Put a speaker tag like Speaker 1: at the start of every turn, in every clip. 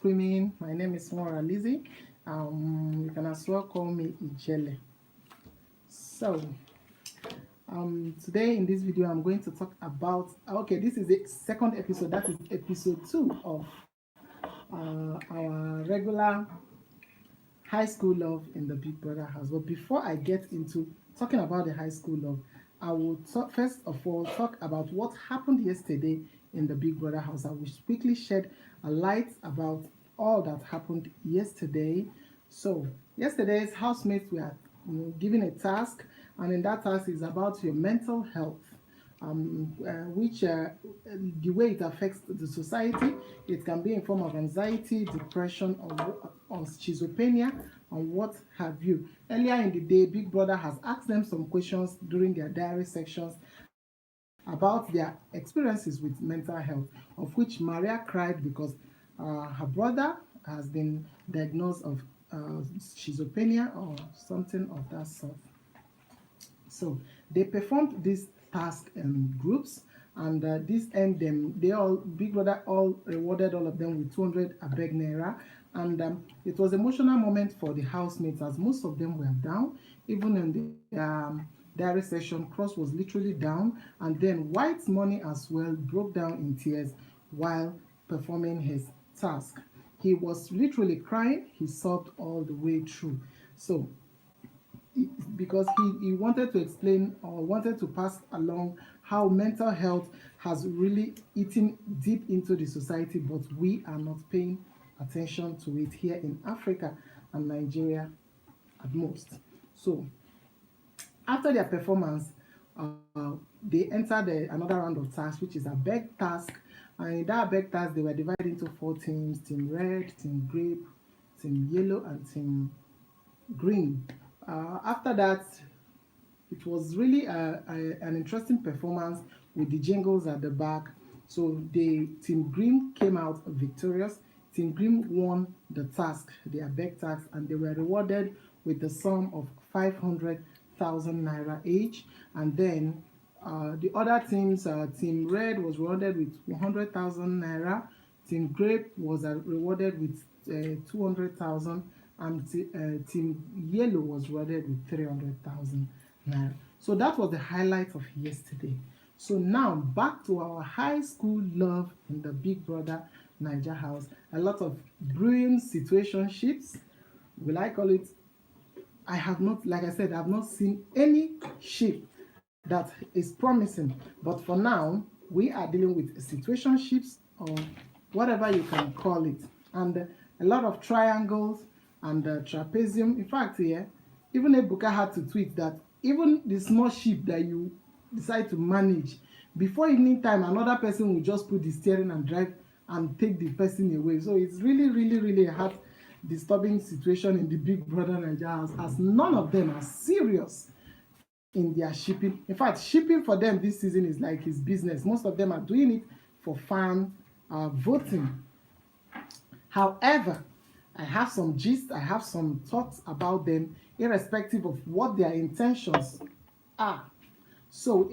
Speaker 1: screaming. My name is Mora Lizzie. You can as well call me Ijele. So, today in this video, I'm going to talk about. Okay, this is the second episode. That is episode 2 of our regular high school love in the Big Brother house. But before I get into talking about the high school love, I will first of all talk about what happened yesterday in the Big Brother house. I will quickly shed a light about all that happened yesterday. So yesterday's housemates were given a task, and in that task is about your mental health. Which the way it affects the society, it can be in form of anxiety, depression, or schizophrenia, and what have you. Earlier in the day, Big Brother has asked them some questions during their diary sections about their experiences with mental health, of which Maria cried because her brother has been diagnosed of schizophrenia or something of that sort. So they performed this task in groups, and this end them. They all Big Brother all rewarded all of them with 200 Bbnaija, and it was emotional moment for the housemates as most of them were down. Even in the diary session, Cross was literally down, and then White's Money as well broke down in tears while performing his task. He was literally crying. He sobbed all the way through. So because he wanted to explain or wanted to pass along how mental health has really eaten deep into the society, but we are not paying attention to it here in Africa and Nigeria at most. So after their performance, they entered another round of tasks, which is a beg task. And in that beg task, they were divided into 4 teams: Team Red, Team Grape, Team Yellow, and Team Green. After that, it was really an interesting performance with the jingles at the back. So the Team Green came out victorious. Team Green won the task, their beg task, and they were rewarded with the sum of 500,000 naira each. And then the other teams, Team Red was rewarded with 100,000 naira. Team Grape was rewarded with 200,000, and Team Yellow was rewarded with 300,000 naira. So that was the highlight of yesterday. So now back to our high school love in the Big Brother Naija house. A lot of brewing situationships. Will I call it? I have not, like I said, I have not seen any ship that is promising. But for now, we are dealing with situationships or whatever you can call it. And a lot of triangles and trapezium. In fact, here, even Ebuka had to tweet that even the small ship that you decide to manage, before evening time, another person will just put the steering and drive and take the person away. So it's really, really, really a heart disturbing situation in the Big Brother Naija house, as none of them are serious in their shipping. In fact, shipping for them this season is like his business. Most of them are doing it for fan voting. However, I have some gist, I have some thoughts about them, irrespective of what their intentions are. So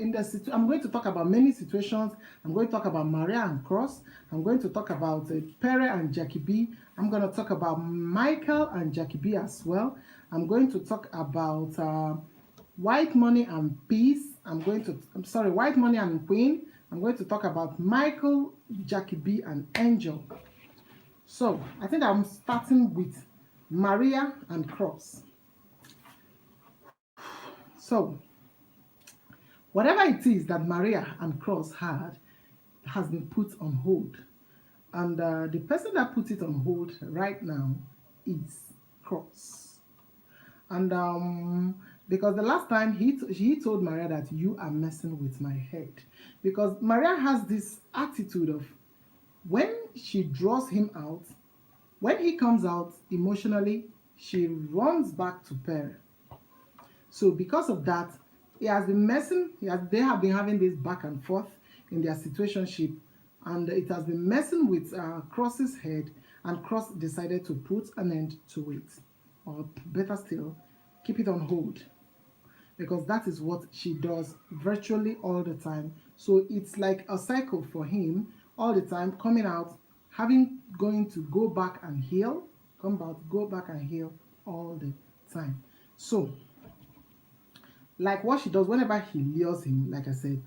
Speaker 1: I'm going to talk about many situations. I'm going to talk about Maria and Cross. I'm going to talk about Pere and Jackie B. I'm going to talk about Michael and Jackie B as well. I'm going to talk about White Money and Peace. White Money and Queen. I'm going to talk about Michael, Jackie B, and Angel. So I think I'm starting with Maria and Cross. So whatever it is that Maria and Cross had has been put on hold. And the person that put it on hold right now is Cross. And because the last time he told Maria that you are messing with my head. Because Maria has this attitude of when she draws him out, when he comes out emotionally, she runs back to Pere. So because of that, he has been messing, they have been having this back and forth in their situationship, and it has been messing with Cross's head, and Cross decided to put an end to it, or better still, keep it on hold, because that is what she does virtually all the time. So it's like a cycle for him all the time, coming out, going to go back and heal, go back and heal all the time. So, like what she does whenever he lures him, like I said,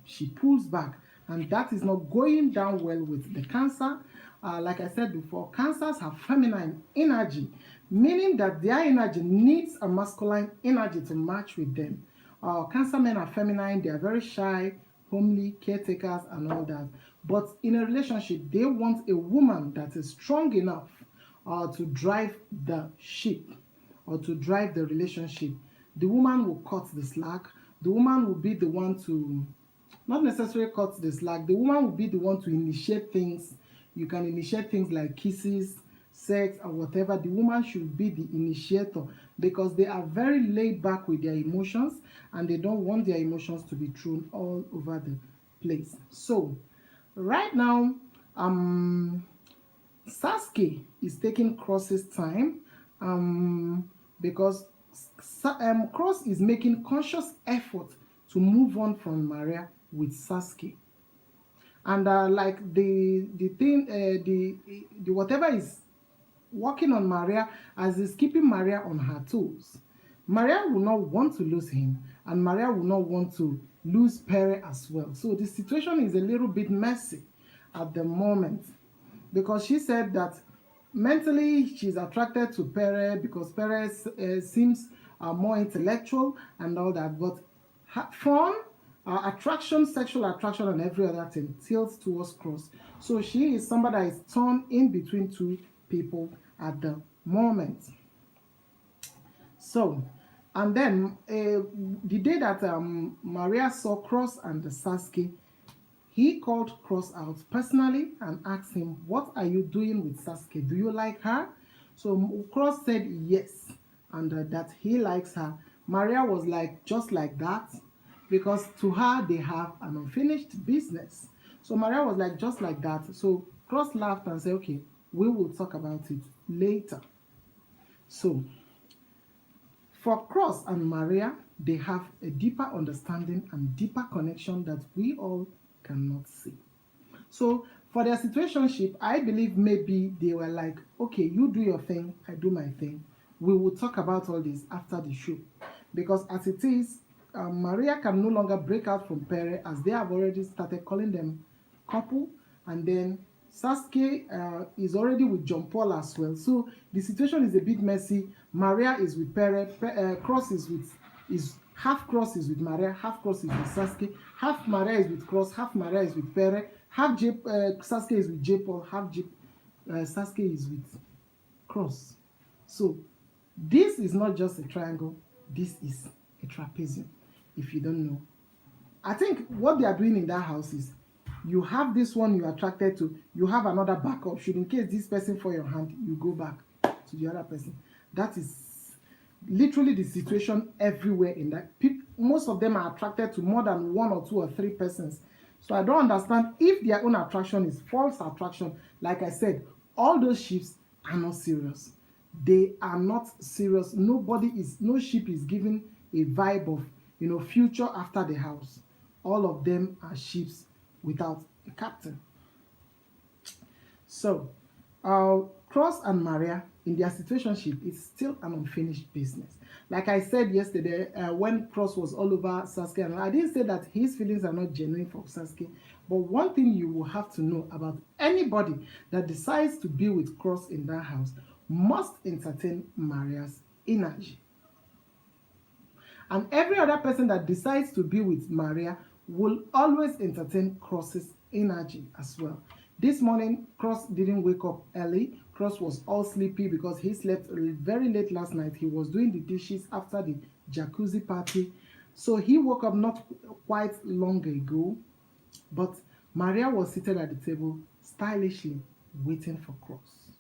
Speaker 1: she pulls back, and that is not going down well with the Cancer. Like I said before, Cancers have feminine energy, meaning that their energy needs a masculine energy to match with them. Cancer men are feminine, they are very shy, homely, caretakers, and all that. But in a relationship, they want a woman that is strong enough to drive the ship or to drive the relationship. The woman will cut the slack. The woman will be the one to, not necessarily cut the slack, the woman will be the one to initiate things. You can initiate things like kisses, sex, or whatever. The woman should be the initiator because they are very laid back with their emotions and they don't want their emotions to be thrown all over the place. So, right now, Sasuke is taking Cross's time because Cross is making conscious effort to move on from Maria with Sasuke. And like the thing, the whatever is working on Maria as is keeping Maria on her toes. Maria will not want to lose him, and Maria will not want to lose Pere as well. So the situation is a little bit messy at the moment because she said that mentally she's attracted to Pere because Pere seems more intellectual and all that, but fun, attraction, sexual attraction, and every other thing tilts towards Cross. So she is somebody that is torn in between two people at the moment. So, and then the day that Maria saw Cross and the Sasuke, he called Cross out personally and asked him, "What are you doing with Sasuke? Do you like her?" So Cross said yes, and that he likes her. Maria was like, just like that, because to her they have an unfinished business. So Maria was like, just like that. So Cross laughed and said, "Okay, we will talk about it later." So for Cross and Maria, they have a deeper understanding and deeper connection that we all cannot see. So for their situationship, I believe maybe they were like, okay, you do your thing, I do my thing. We will talk about all this after the show. Because as it is, Maria can no longer break out from Pere as they have already started calling them couple. And then Sasuke is already with John Paul as well. So the situation is a bit messy. Maria is with Pere, Cross is half Cross is with Maria, half Cross is with Sasuke, half Maria is with Cross, half Maria is with Pere, half Sasuke is with J Paul, half Sasuke is with Cross. So this is not just a triangle, this is a trapezium, if you don't know. I think what they are doing in that house is you have this one you're attracted to, you have another backup. Should in case this person fall your hand, you go back to the other person. That is literally the situation everywhere in that. Most of them are attracted to more than one or two or three persons. So I don't understand if their own attraction is false attraction. Like I said, all those ships are not serious. They are not serious. No ship is giving a vibe of, future after the house. All of them are ships without a captain. So, Cross and Maria, in their situationship, it's still an unfinished business. Like I said yesterday, when Cross was all over Sasuke, and I didn't say that his feelings are not genuine for Sasuke, but one thing you will have to know about anybody that decides to be with Cross in that house must entertain Maria's energy. And every other person that decides to be with Maria will always entertain Cross's energy as well. This morning, Cross didn't wake up early. Cross was all sleepy because he slept very late last night. He was doing the dishes after the jacuzzi party. So he woke up not quite long ago, but Maria was seated at the table, stylishly waiting for Cross.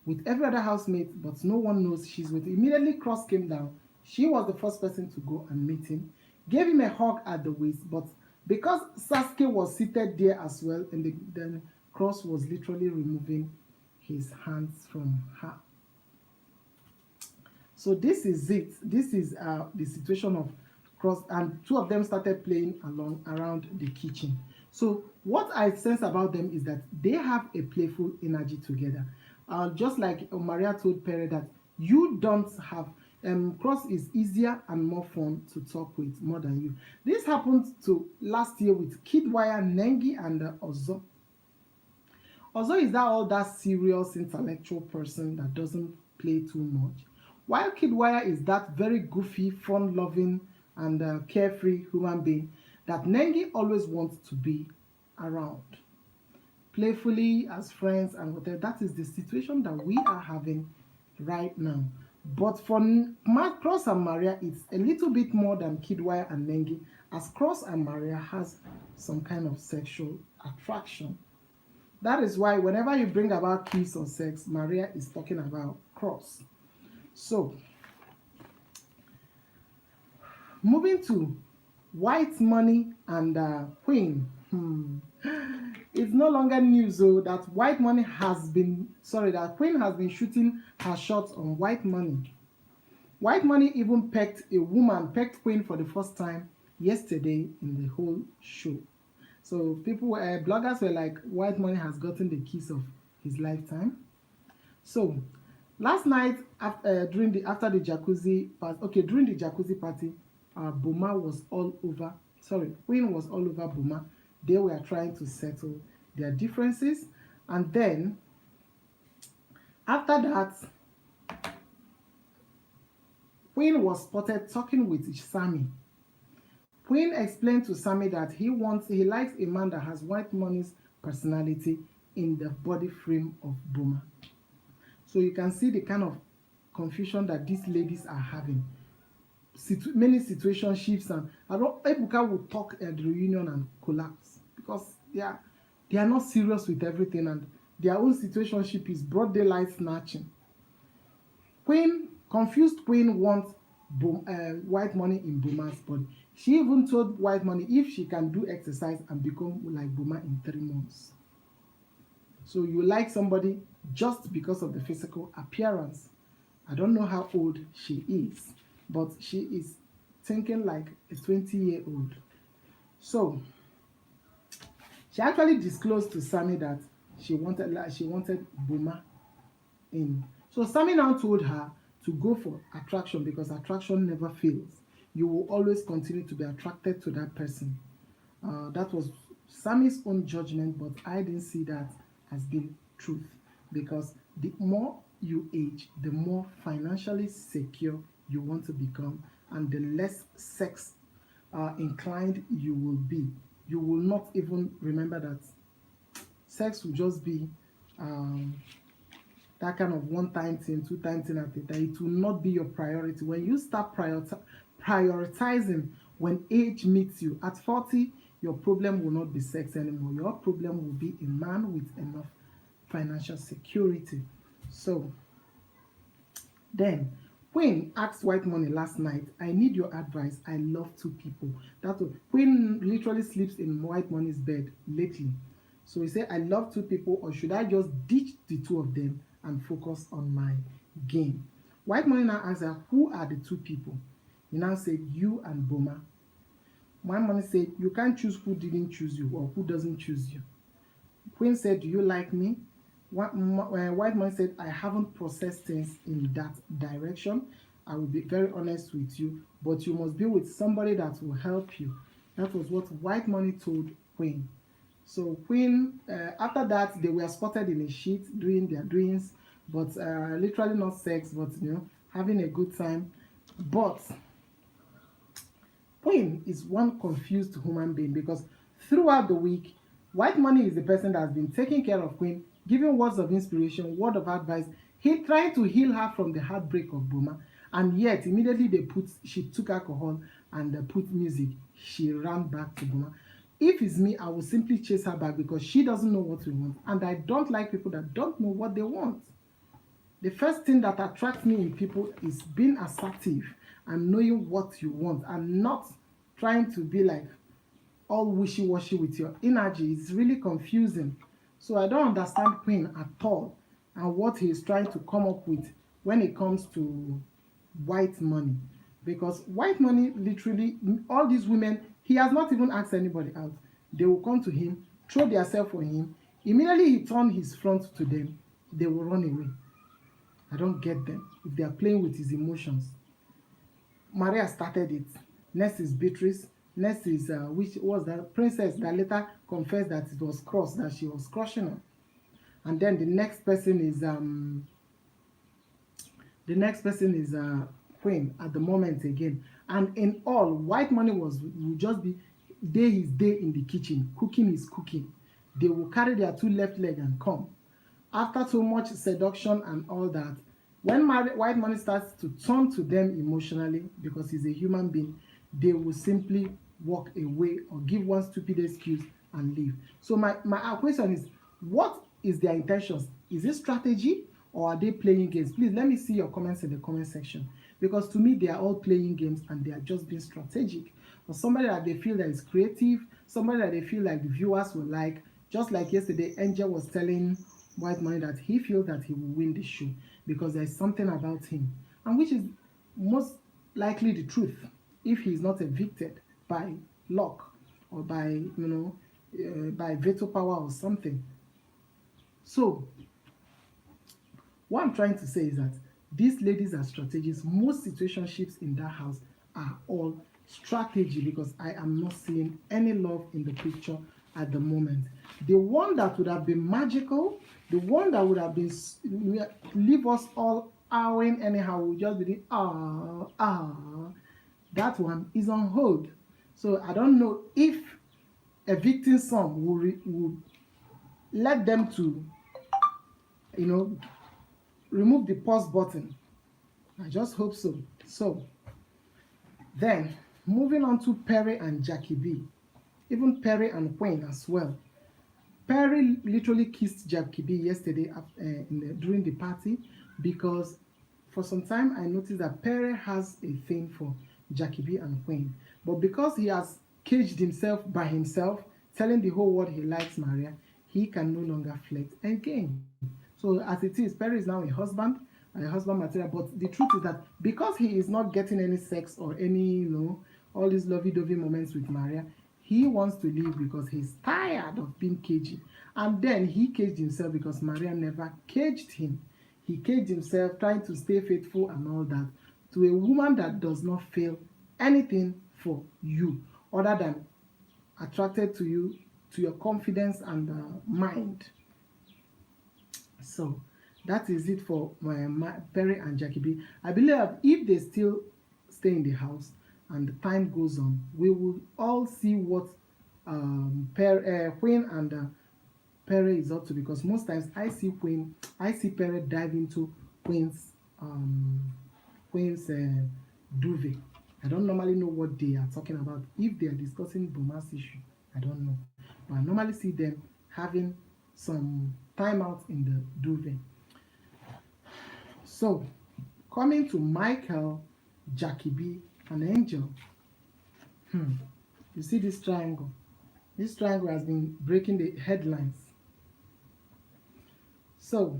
Speaker 1: With every other housemate, but no one knows she's with him. Immediately Cross came down. She was the first person to go and meet him, gave him a hug at the waist, but because Sasuke was seated there as well, and then Cross was literally removing his hands from her. So this is it. This is the situation of Cross, and two of them started playing along around the kitchen. So what I sense about them is that they have a playful energy together. Just like Maria told Perry that you don't have Cross is easier and more fun to talk with more than you. This happened to last year with Kidwire, Nengi, and Ozo. Ozo is that all that serious intellectual person that doesn't play too much, while Kidwire is that very goofy, fun-loving, and carefree human being that Nengi always wants to be around, playfully as friends and whatever. That is the situation that we are having right now. But for Cross and Maria, it's a little bit more than Kidwire and Nengi, as Cross and Maria has some kind of sexual attraction. That is why whenever you bring about kiss or sex, Maria is talking about Cross. So, moving to White Money and Queen. It's no longer news though that that Queen has been shooting her shots on White Money. White Money even pecked Queen for the first time yesterday in the whole show. So bloggers were like, White Money has gotten the kiss of his lifetime. So last night, during the jacuzzi party, Boma was all over. Sorry, Queen was all over Boma. They were trying to settle their differences, and then after that, Queen was spotted talking with Sammy. Queen explained to Sammy that he likes a man that has White Money's personality in the body frame of Boma. So you can see the kind of confusion that these ladies are having. Many situation shifts, and Ebuka will talk at the reunion and collapse because they are not serious with everything, and their own situationship is broad daylight snatching. Confused Queen wants White Money in Boma's body. She even told White Money if she can do exercise and become like Boma in 3 months. So you like somebody just because of the physical appearance. I don't know how old she is, but she is thinking like a 20-year-old. So she actually disclosed to Sammy that she wanted Boma in. So Sammy now told her to go for attraction because attraction never fails. You will always continue to be attracted to that person. That was Sammy's own judgment, but I didn't see that as being truth because the more you age, the more financially secure you want to become, and the less sex inclined you will be. You will not even remember that sex will just be that kind of one-time thing, two-time thing at a time. It will not be your priority. When you start prioritizing when age meets you, at 40, your problem will not be sex anymore. Your problem will be a man with enough financial security. So, then, Queen asked White Money last night, I need your advice. I love 2 people. That's what Queen literally sleeps in White Money's bed lately. So he said, I love 2 people, or should I just ditch the 2 of them and focus on my game? White Money now asked her, who are the 2 people? He now said, you and Boma. White Money said, you can't choose who didn't choose you or who doesn't choose you. Queen said, do you like me? White Money said, I haven't processed things in that direction. I will be very honest with you, but you must be with somebody that will help you. That was what White Money told Queen. So Queen, after that, they were spotted in a sheet doing their doings, but literally not sex, but having a good time. But Queen is one confused human being because throughout the week, White Money is the person that has been taking care of Queen, giving words of inspiration, word of advice. He tried to heal her from the heartbreak of Boma, and yet immediately she took alcohol and put music. She ran back to Boma. If it's me, I will simply chase her back because she doesn't know what we want, and I don't like people that don't know what they want. The first thing that attracts me in people is being assertive and knowing what you want and not trying to be like all wishy-washy with your energy. It's really confusing. So I don't understand Queen at all and what he's trying to come up with when it comes to White Money. Because White Money, literally, all these women, he has not even asked anybody out. They will come to him, throw themselves on him. Immediately he turned his front to them, they will run away. I don't get them. If they are playing with his emotions. Maria started it. Next is Beatrice. Next is which was the princess that later confessed that it was cross, that she was crushing her. And then the next person is Queen at the moment again. And in all, white money will just be day is day in the kitchen, cooking is cooking. They will carry their two left leg and come. After so much seduction and all that, when white money starts to turn to them emotionally because he's a human being, they will simply walk away or give one stupid excuse and leave. So my question is, what is their intentions? Is it strategy or are they playing games? Please let me see your comments in the comment section, because to me they are all playing games and they are just being strategic. Or somebody that they feel that is creative, somebody that they feel like the viewers will like. Just like yesterday, Angel was telling White Money that he feels that he will win the show because there is something about him, and which is most likely the truth if he is not evicted by luck or by by veto power or something. So what I'm trying to say is that these ladies are strategists. Most situationships in that house are all strategy, because I am not seeing any love in the picture at the moment. The one that would have been magical, the one that would have been leave us all ahhing anyhow, we just be that one is on hold. So I don't know if evicting some will let them to remove the pause button. I just hope so. So then moving on to Perry and Jackie B, even Perry and Queen as well. Perry literally kissed Jackie B yesterday during the party, because for some time I noticed that Perry has a thing for Jackie B and Queen. But because he has caged himself by himself, telling the whole world he likes Maria, he can no longer flirt again. So as it is, Perry is now a husband material. But the truth is that because he is not getting any sex or any, all these lovey-dovey moments with Maria, he wants to leave because he's tired of being cagey. And then he caged himself because Maria never caged him. He caged himself trying to stay faithful and all that to a woman that does not feel anything for you other than attracted to you, to your confidence and mind. So that is it for Perry and Jackie B. I believe if they still stay in the house and the time goes on, we will all see what Queen and Perry is up to, because most times I see Perry dive into Queen's duvet. I don't normally know what they are talking about. If they are discussing romance issue, I don't know. But I normally see them having some time out in the duvet. So, coming to Michael, Jackie B, and Angel. You see this triangle? This triangle has been breaking the headlines. So,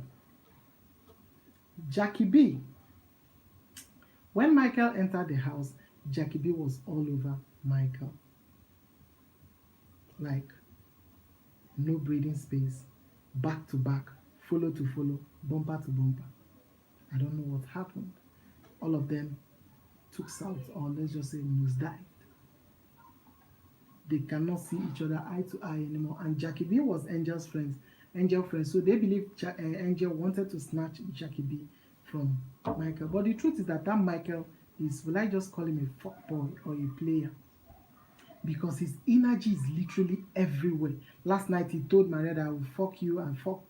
Speaker 1: Jackie B. When Michael entered the house, Jackie B was all over Michael. Like, no breathing space, back to back, follow to follow, bumper to bumper. I don't know what happened. All of them took south, or let's just say nosedived. They cannot see each other eye to eye anymore. And Jackie B was Angel's Angel friends. So they believe Angel wanted to snatch Jackie B from Michael. But the truth is that Michael is, will I just call him a fuckboy or a player? Because his energy is literally everywhere. Last night he told Maria that I will fuck you and fuck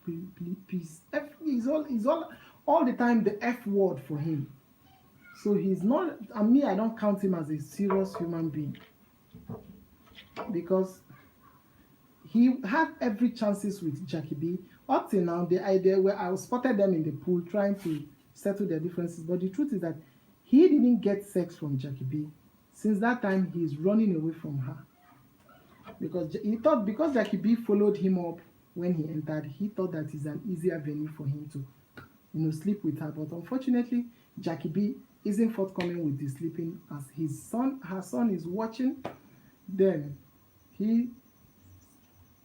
Speaker 1: peace. He's all the time the F word for him. So he's not, and me, I don't count him as a serious human being. Because he had every chances with Jackie B. Up till now, the idea where I spotted them in the pool trying to settle their differences. But the truth is that he didn't get sex from Jackie B. Since that time, he's running away from her. Because he thought, because Jackie B followed him up when he entered, he thought that is an easier venue for him to, sleep with her. But unfortunately, Jackie B isn't forthcoming with the sleeping, as her son is watching. Then he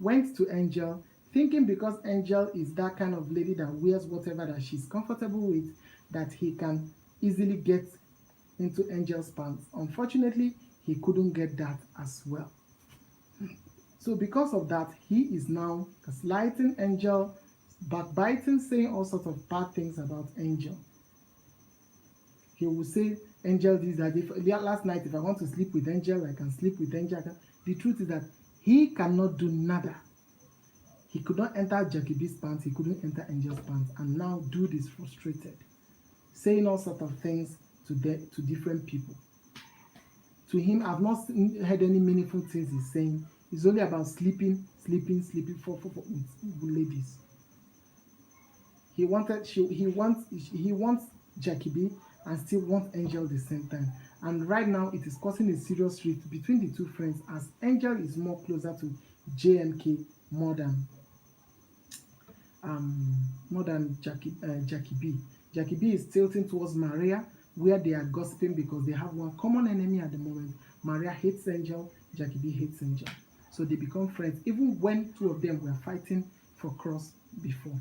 Speaker 1: went to Angel, thinking because Angel is that kind of lady that wears whatever that she's comfortable with, that he can easily get into Angel's pants. Unfortunately, he couldn't get that as well. So because of that, he is now gaslighting Angel, backbiting, saying all sorts of bad things about Angel. He will say, Angel this, that. Last night, if I want to sleep with Angel, I can sleep with Angel. The truth is that he cannot do nada. He could not enter Jackie B's pants, he couldn't enter Angel's pants, and now dude is frustrated, saying all sorts of things to different people. To him, I've not heard any meaningful things he's saying. It's only about sleeping with ladies. He wants Jackie B and still wants Angel the same time. And right now, it is causing a serious rift between the two friends, as Angel is more closer to JMK more than Jackie B. Jackie B is tilting towards Maria, where they are gossiping because they have one common enemy at the moment. Maria hates Angel, Jackie B hates Angel. So they become friends, even when two of them were fighting for Cross before.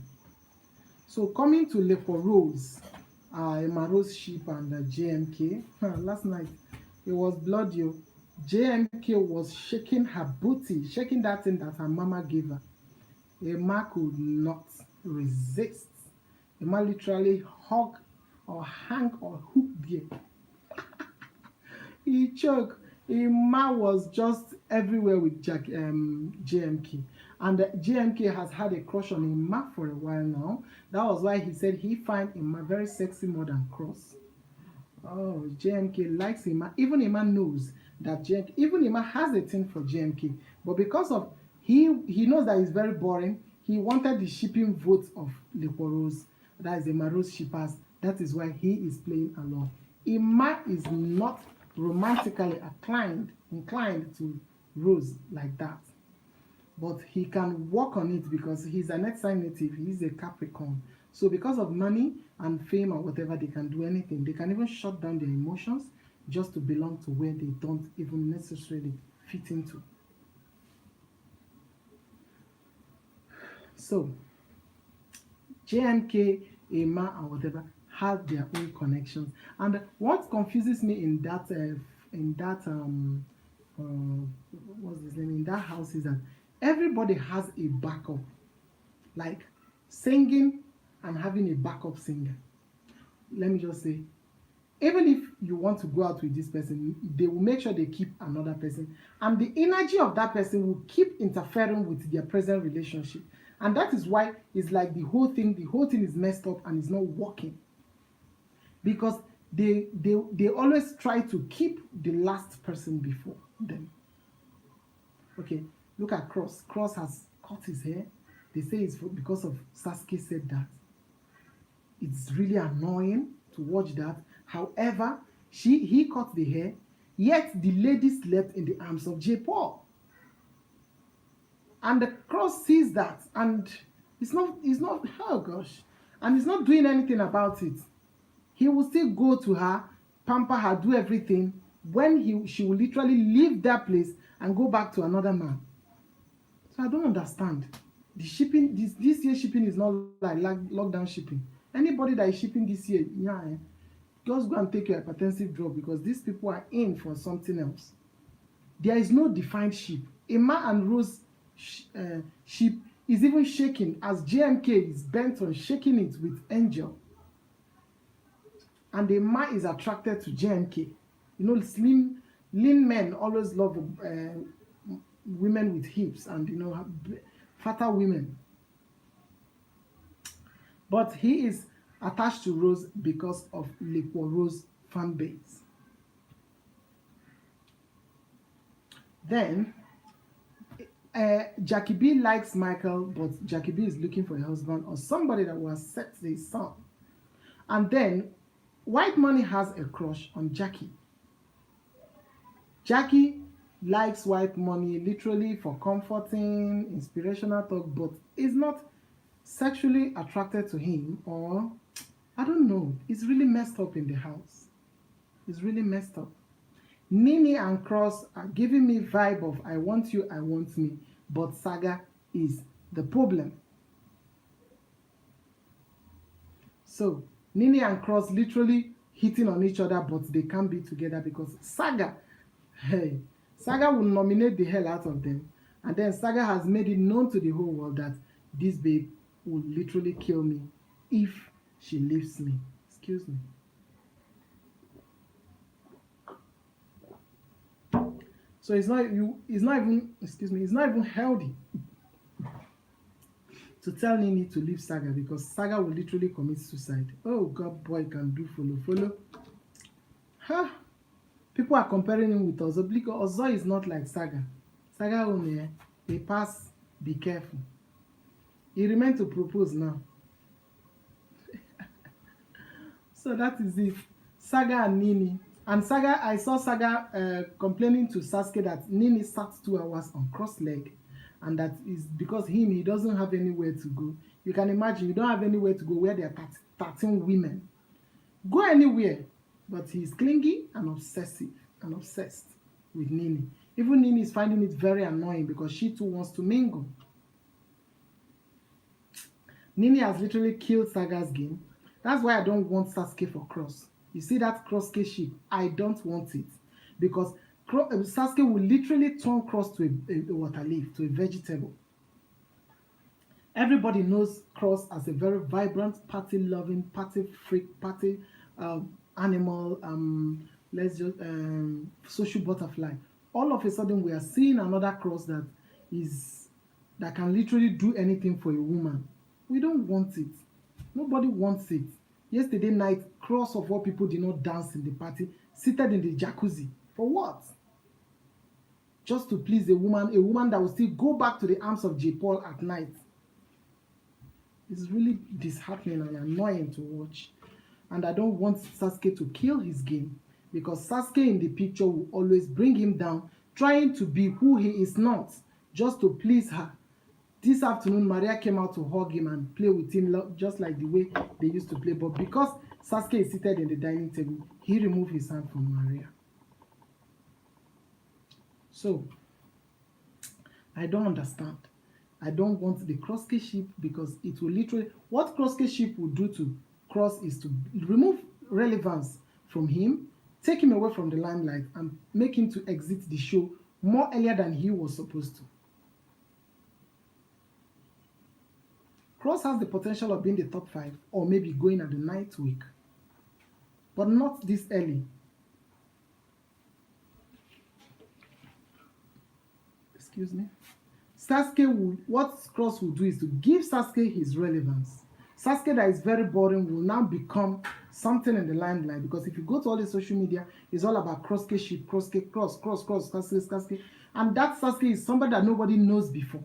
Speaker 1: So coming to Lepo Rose, Emma Rose Sheep and JMK. Last night, it was bloody. JMK was shaking her booty, shaking that thing that her mama gave her. Emma could not resist. Emma literally hug or hang or hook there. He choked. Emma was just everywhere with JMK. And JMK has had a crush on Emma for a while now. That was why he said he finds Emma very sexy more than Cross. Oh, JMK likes Emma. Even Emma knows that even Emma has a thing for JMK. But because of he knows that he's very boring, he wanted the shipping vote of Lepo Rose. That is Emma Rose shippers. That is why he is playing along. Emma is not romantically inclined to Rose like that. But he can work on it because he's an Earth sign native. He's a Capricorn. So because of money and fame or whatever, they can do anything. They can even shut down their emotions just to belong to where they don't even necessarily fit into. So JMK, Emma, and whatever have their own connections. And what confuses me in that what's his name, in that house is that everybody has a backup, like singing and having a backup singer. Let me just say, even if you want to go out with this person, they will make sure they keep another person, and the energy of that person will keep interfering with their present relationship. And that is why it's like the whole thing is messed up and it's not working, because they always try to keep the last person before them. Okay, look at Cross. Cross has cut his hair. They say it's because of Sasuke said that. It's really annoying to watch that. However, he cut the hair, yet the lady slept in the arms of J. Paul. And the Cross sees that, and it's not, oh gosh, and he's not doing anything about it. He will still go to her, pamper her, do everything, when she will literally leave that place and go back to another man. So I don't understand. The shipping, this year shipping is not like lockdown shipping. Anybody that is shipping this year, just go and take your hypertensive drug, because these people are in for something else. There is no defined ship. Emma and Rose ship is even shaking, as JMK is bent on shaking it with Angel. And Emma is attracted to JMK. Slim, lean men always love women with hips, and fatter women. But he is attached to Rose because of Lepo Rose fan base. Then Jackie B likes Michael, but Jackie B is looking for a husband or somebody that will accept his son. And then White Money has a crush on Jackie. Jackie likes White Money literally for comforting, inspirational talk, but is not sexually attracted to him, or I don't know. It's really messed up in the house. It's really messed up. Nini and Cross are giving me vibe of I want you, I want me, but Saga is the problem. So Nini and Cross literally hitting on each other, but they can't be together because Saga will nominate the hell out of them. And then Saga has made it known to the whole world that this babe will literally kill me if she leaves me. Excuse me. So it's not even healthy to tell Nini to leave Saga because Saga will literally commit suicide. Oh God, boy can do follow. Huh? People are comparing him with Ozo. Ozo is not like Saga. Saga only, they pass, be careful. He remains to propose now. So that is it. Saga and Nini. And Saga, I saw Saga complaining to Sasuke that Nini sat 2 hours on cross leg. And that is because he doesn't have anywhere to go. You can imagine, you don't have anywhere to go where there are 13 women. Go anywhere. But he's clingy and obsessive and obsessed with Nini. Even Nini is finding it very annoying because she too wants to mingle. Nini has literally killed Saga's game. That's why I don't want Sasuke for Cross. You see that Cross ship? I don't want it. Because Sasuke will literally turn Cross to a water leaf, to a vegetable. Everybody knows Cross as a very vibrant, party-loving, party-freak, party animal, social butterfly. All of a sudden, we are seeing another Cross that can literally do anything for a woman. We don't want it. Nobody wants it. Yesterday night, Cross of all people did not dance in the party, seated in the jacuzzi. For what? Just to please a woman that will still go back to the arms of J. Paul at night. It's really disheartening and annoying to watch. And I don't want Sasuke to kill his game because Sasuke in the picture will always bring him down, trying to be who he is not, just to please her. This afternoon, Maria came out to hug him and play with him just like the way they used to play. But because Sasuke is seated in the dining table, he removed his hand from Maria. So, I don't understand. I don't want the Crossky ship because it will literally... What Crossky ship will do to Cross is to remove relevance from him, take him away from the limelight, and make him to exit the show more earlier than he was supposed to. Cross has the potential of being the top 5 or maybe going at the 9th week, but not this early. Excuse me. What Cross will do is to give Sasuke his relevance. Sasuke that is very boring will now become something in the limelight because if you go to all the social media, it's all about Crossky ship, cross, Sasuke. And that Sasuke is somebody that nobody knows before.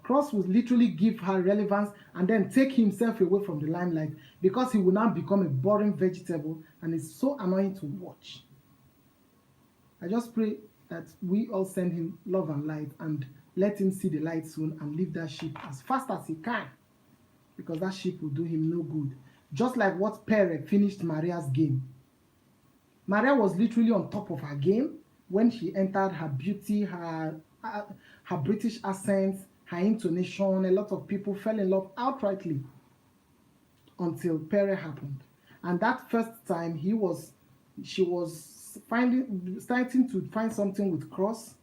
Speaker 1: Cross will literally give her relevance and then take himself away from the limelight because he will now become a boring vegetable and it's so annoying to watch. I just pray that we all send him love and light and let him see the light soon and leave that ship as fast as he can because that ship will do him no good. Just like what Pere finished Maria's game. Maria was literally on top of her game when she entered. Her beauty, her British accent, her intonation, a lot of people fell in love outrightly until Pere happened. And that first time she was starting to find something with Cross.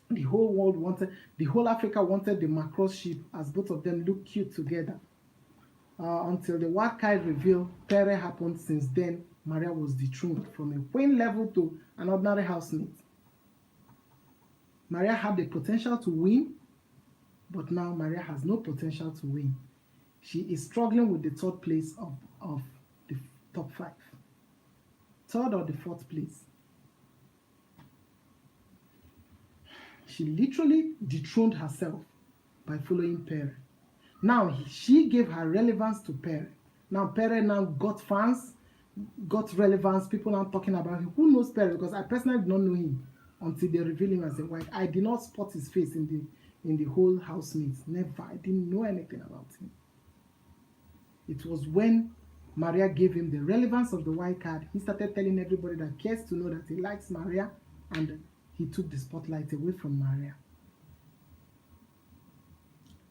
Speaker 1: The whole Africa wanted the Macross ship as both of them look cute together. Until the Wakai reveal Pere happened. Since then, Maria was dethroned from a queen level to an ordinary housemate. Maria had the potential to win, but now Maria has no potential to win. She is struggling with the 3rd place of the top 5. 3rd or the 4th place. She literally dethroned herself by following Pere. Now she gave her relevance to Pere. Now Pere now got fans, got relevance. People now talking about him. Who knows Pere? Because I personally did not know him until they revealed him as a wife. I did not spot his face in the whole housemates. Never. I didn't know anything about him. It was when Maria gave him the relevance of the white card, he started telling everybody that cares to know that he likes Maria, and he took the spotlight away from Maria.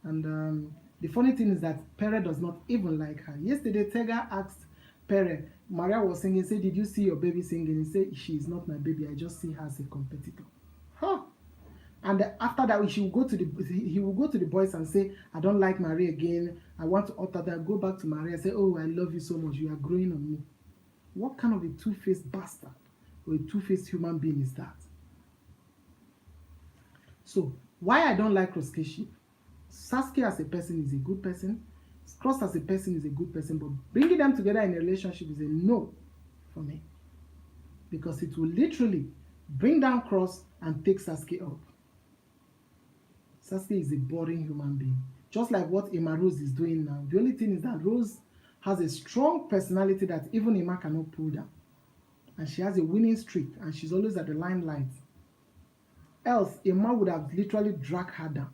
Speaker 1: And the funny thing is that Pere does not even like her. Yesterday, Tega asked Pere, Maria was singing, say, did you see your baby singing? He said, she is not my baby. I just see her as a competitor. Huh. And after that, he will go to the boys and say, I don't like Maria again. I want to utter that. Go back to Maria and say, oh, I love you so much. You are growing on me. What kind of a two-faced bastard or a two-faced human being is that? So, why I don't like Cross-Keship? Sasuke as a person is a good person. Cross as a person is a good person. But bringing them together in a relationship is a no for me. Because it will literally bring down Cross and take Sasuke up. Sasuke is a boring human being. Just like what Emma Rose is doing now. The only thing is that Rose has a strong personality that even Emma cannot pull down. And she has a winning streak and she's always at the limelight. Else, Emma would have literally dragged her down.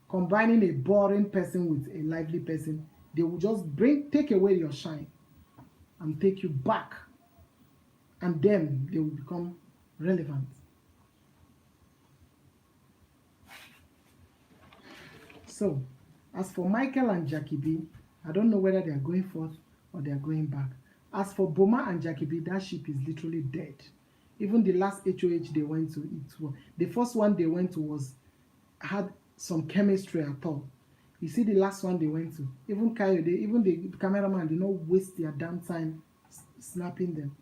Speaker 1: Combining a boring person with a lively person, they will just take away your shine and take you back. And then they will become relevant. So, as for Michael and Jackie B, I don't know whether they are going forth or they are going back. As for Boma and Jackie B, that ship is literally dead. Even the last HOH they went to, the first one they went to had some chemistry at all. You see the last one they went to, even the cameraman did not waste their damn time snapping them,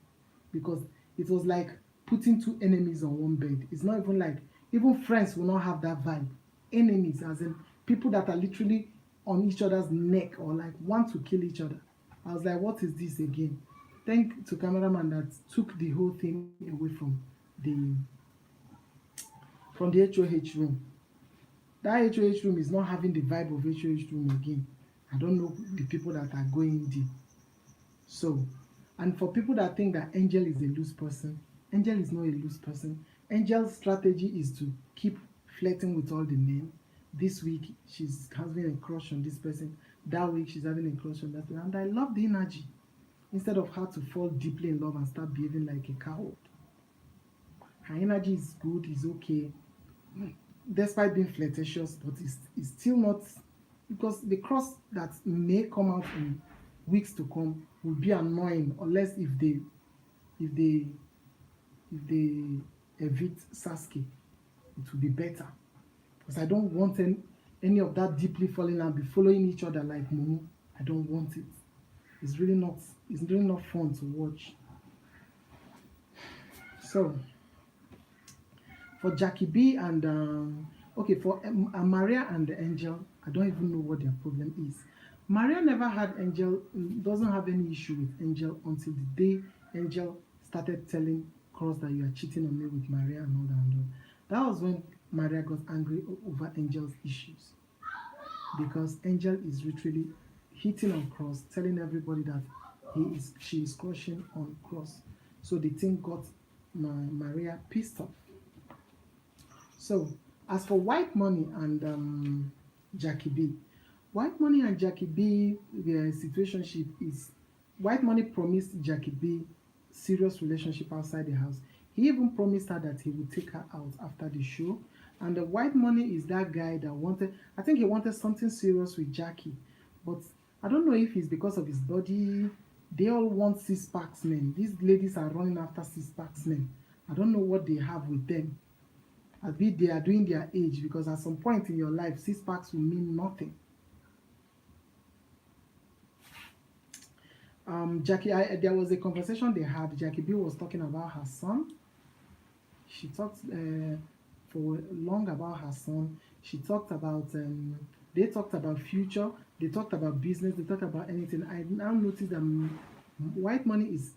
Speaker 1: because it was like putting two enemies on one bed. It's not even like, even friends will not have that vibe. Enemies, as in people that are literally on each other's neck or like want to kill each other. I was like, what is this again? Thank to cameraman that took the whole thing away from the HOH room. That HOH room is not having the vibe of HOH room again. I don't know the people that are going deep. So, and for people that think that Angel is a loose person, Angel is not a loose person. Angel's strategy is to keep flirting with all the men. This week, she's having a crush on this person. That week, she's having a crush on that person. And I love the energy. Instead of her to fall deeply in love and start behaving like a coward. Her energy is good, is okay. Despite being flirtatious, but it's still not, because the cross that may come out in weeks to come will be annoying, unless if they evict Sasuke, it will be better. Because I don't want any of that deeply falling and be following each other like Mumu. I don't want it. It's really not fun to watch. So for Jackie B and for Maria and Angel, I don't even know what their problem is. Maria never had Angel, doesn't have any issue with Angel until the day Angel started telling Cross that you are cheating on me with Maria and all that and all. That was when Maria got angry over Angel's issues, because Angel is literally hitting on Cross, telling everybody that she is crushing on Cross. So the thing got Maria pissed off. So as for White Money and Jackie B, White Money and Jackie B, their situationship is, White Money promised Jackie B serious relationship outside the house. He even promised her that he would take her out after the show. And the White Money is that guy that I think he wanted something serious with Jackie. But I don't know if it's because of his body. They all want six-packs men. These ladies are running after six-packs men. I don't know what they have with them. I think they are doing their age, because at some point in your life, six-packs will mean nothing. Jackie, there was a conversation they had. Jackie B was talking about her son. She talked for long about her son. She talked about, they talked about future. They talked about business. They talked about anything. I now noticed that White Money is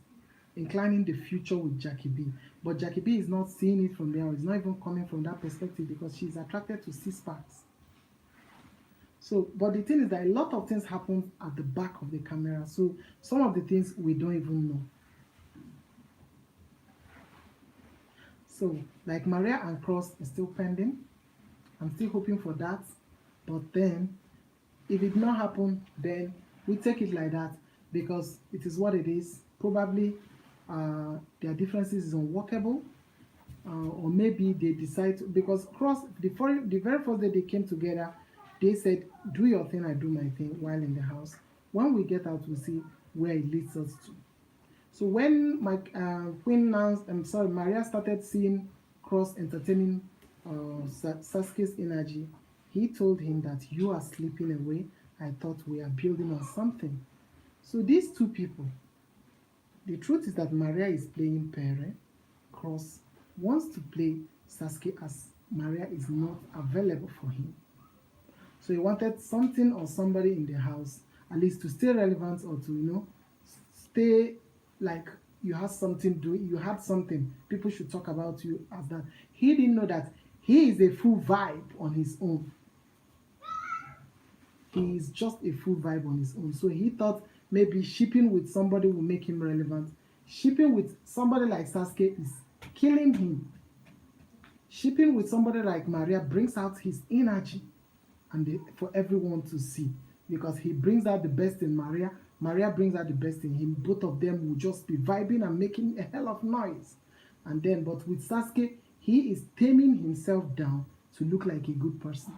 Speaker 1: inclining the future with Jackie B. But Jackie B is not seeing it from there. It's not even coming from that perspective, because she's attracted to six-packs. So, but the thing is that a lot of things happen at the back of the camera. So some of the things we don't even know. So, like Maria and Cross is still pending. I'm still hoping for that. But then, if it not happen, then we take it like that, because it is what it is. Probably their differences is unworkable. or maybe they decide to, because Cross, the very first day they came together, they said, "Do your thing, I do my thing," while in the house. When we get out, we see where it leads us to. So when my Maria started seeing Cross entertaining Sasuke's energy, he told him that you are sleeping away. I thought we are building on something. So these two people, the truth is that Maria is playing Pere. Cross wants to play Sasuke as Maria is not available for him. So he wanted something or somebody in the house, at least to stay relevant or to, stay like you had something, people should talk about you as that. He didn't know that he is a full vibe on his own. He is just a full vibe on his own. So he thought maybe shipping with somebody will make him relevant. Shipping with somebody like Sasuke is killing him. Shipping with somebody like Maria brings out his energy for everyone to see, because he brings out the best in Maria. Maria brings out the best in him. Both of them will just be vibing and making a hell of noise. And then, but with Sasuke, he is taming himself down to look like a good person.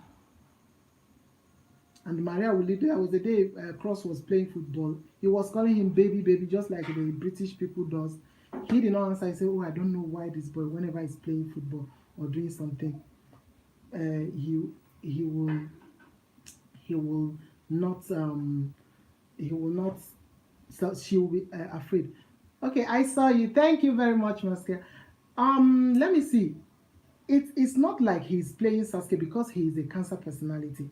Speaker 1: And Maria will lead. There was the day Cross was playing football. He was calling him baby, baby, just like the British people does. He did not answer. He said, "Oh, I don't know why this boy, whenever he's playing football or doing something, he will he will not he will not so she will be afraid." Okay, I saw you. Thank you very much, Masker. Let me see. It's not like he's playing Sasuke because he is a Cancer personality.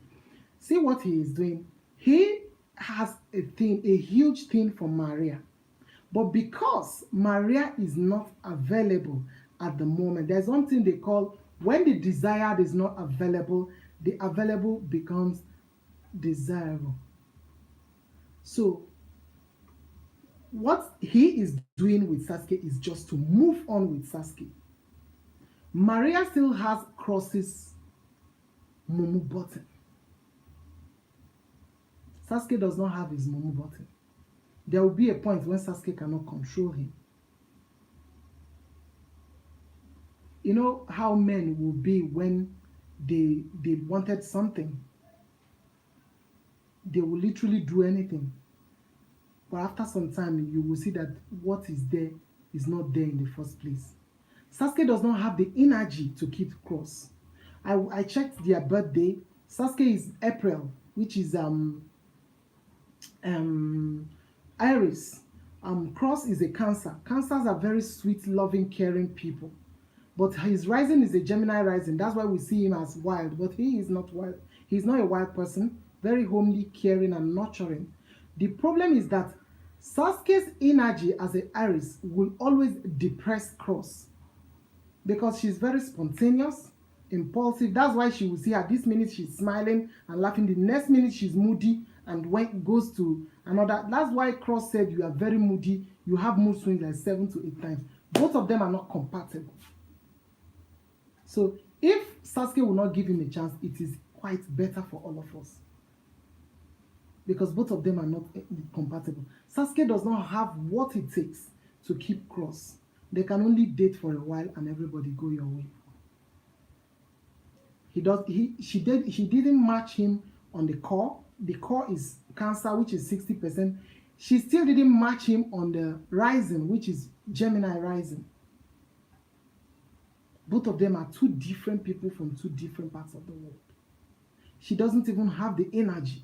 Speaker 1: See what he is doing. He has a huge thing for Maria. But because Maria is not available at the moment, there's something they call, when the desired is not available, the available becomes desirable. So what he is doing with Sasuke is just to move on with Sasuke. Maria still has Cross's Mumu button. Sasuke does not have his Mumu button. There will be a point when Sasuke cannot control him. You know how men will be when they wanted something. They will literally do anything. But after some time, you will see that what is there is not there in the first place. Sasuke does not have the energy to keep Cross. I checked their birthday. Sasuke is April, which is Iris. Cross is a Cancer. Cancers are very sweet, loving, caring people. But his rising is a Gemini rising. That's why we see him as wild. But he is not wild. He's not a wild person. Very homely, caring, and nurturing. The problem is that Sasuke's energy as an Iris will always depress Cross, because she's very spontaneous, impulsive. That's why she will see her this minute she's smiling and laughing, the next minute she's moody and goes to another. That's why Cross said you are very moody, you have mood swings like 7 to 8 times. Both of them are not compatible. So if Sasuke will not give him a chance, it is quite better for all of us, because both of them are not compatible. Sasuke does not have what it takes to keep Cross. They can only date for a while and everybody go your way. She didn't match him on the core. The core is Cancer, which is 60%. She still didn't match him on the rising, which is Gemini rising. Both of them are two different people from two different parts of the world. She doesn't even have the energy.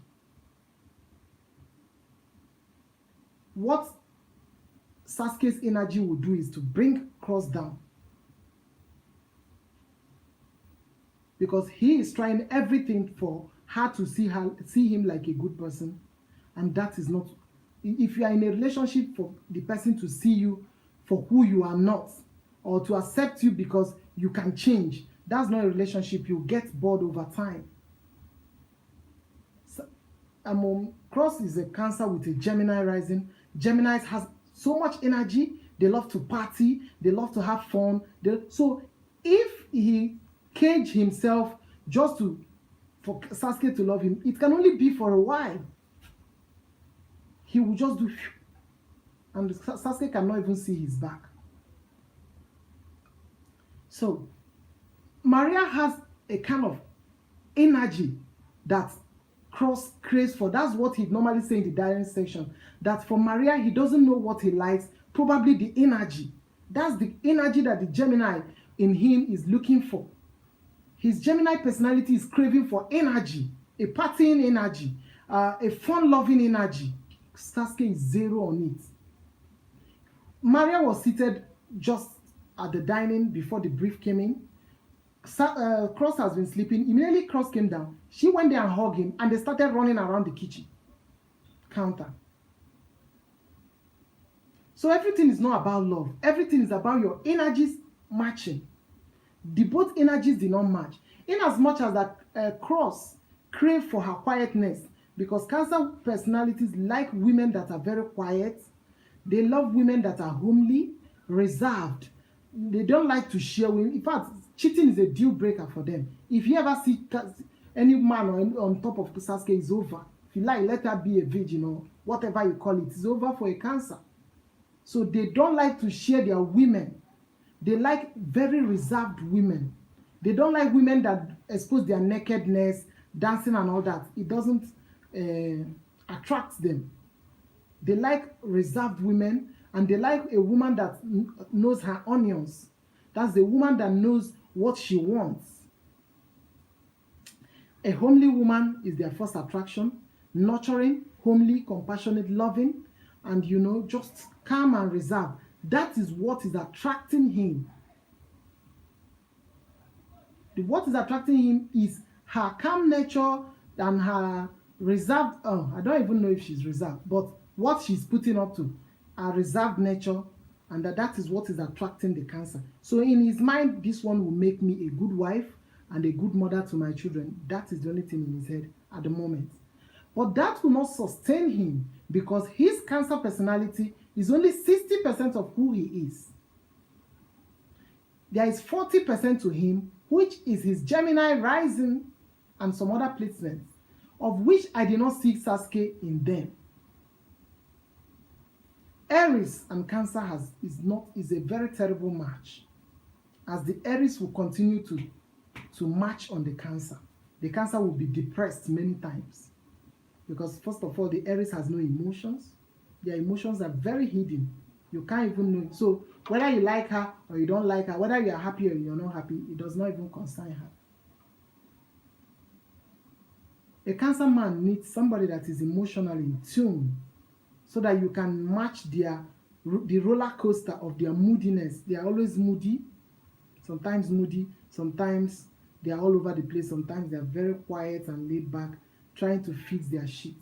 Speaker 1: What Sasuke's energy will do is to bring Cross down, because he is trying everything for her to see him like a good person, and that is not. If you are in a relationship for the person to see you for who you are not, or to accept you because you can change, that's not a relationship. You get bored over time. So, Cross is a Cancer with a Gemini rising. Geminis has so much energy. They love to party. They love to have fun. So if he cage himself just for Sasuke to love him, it can only be for a while. He will just do, and Sasuke cannot even see his back. So Maria has a kind of energy that Cross craves for. That's what he normally say in the diary section. That for Maria, he doesn't know what he likes. Probably the energy. That's the energy that the Gemini in him is looking for. His Gemini personality is craving for energy, a partying energy, a fun-loving energy. Sasuke is zero on it. Maria was seated just at the dining before the brief came in. Cross has been sleeping. Immediately Cross came down. She went there and hugged him, and they started running around the kitchen counter. So everything is not about love. Everything is about your energies matching. The both energies did not match. In as much as that Cross crave for her quietness, because Cancer personalities like women that are very quiet. They love women that are homely, reserved. They don't like to share women. In fact, cheating is a deal breaker for them. If you ever see any man on top of Sasuke, it's over. If you like, let her be a virgin or whatever you call it. It's over for a Cancer. So they don't like to share their women. They like very reserved women. They don't like women that expose their nakedness, dancing and all that. It doesn't attract them. They like reserved women, and they like a woman that knows her onions. That's the woman that knows what she wants. A homely woman is their first attraction. Nurturing, homely, compassionate, loving, and just calm and reserved. That is what is attracting him. What is attracting him is her calm nature and her reserved, I don't even know if she's reserved, but what she's putting up to, a reserved nature, and that is what is attracting the Cancer. So in his mind, this one will make me a good wife and a good mother to my children. That is the only thing in his head at the moment. But that will not sustain him, because his Cancer personality is only 60% of who he is. There is 40% to him, which is his Gemini rising and some other placements, of which I did not see Sasuke in them. Aries and Cancer is a very terrible match, as the Aries will continue to match on the Cancer. The Cancer will be depressed many times, because first of all, the Aries has no emotions. Their emotions are very hidden. You can't even know. So whether you like her or you don't like her, whether you are happy or you're not happy, it does not even concern her. A Cancer man needs somebody that is emotionally in tune, so that you can match the roller coaster of their moodiness. They are always moody, sometimes they are all over the place, sometimes they are very quiet and laid back, trying to fix their shit.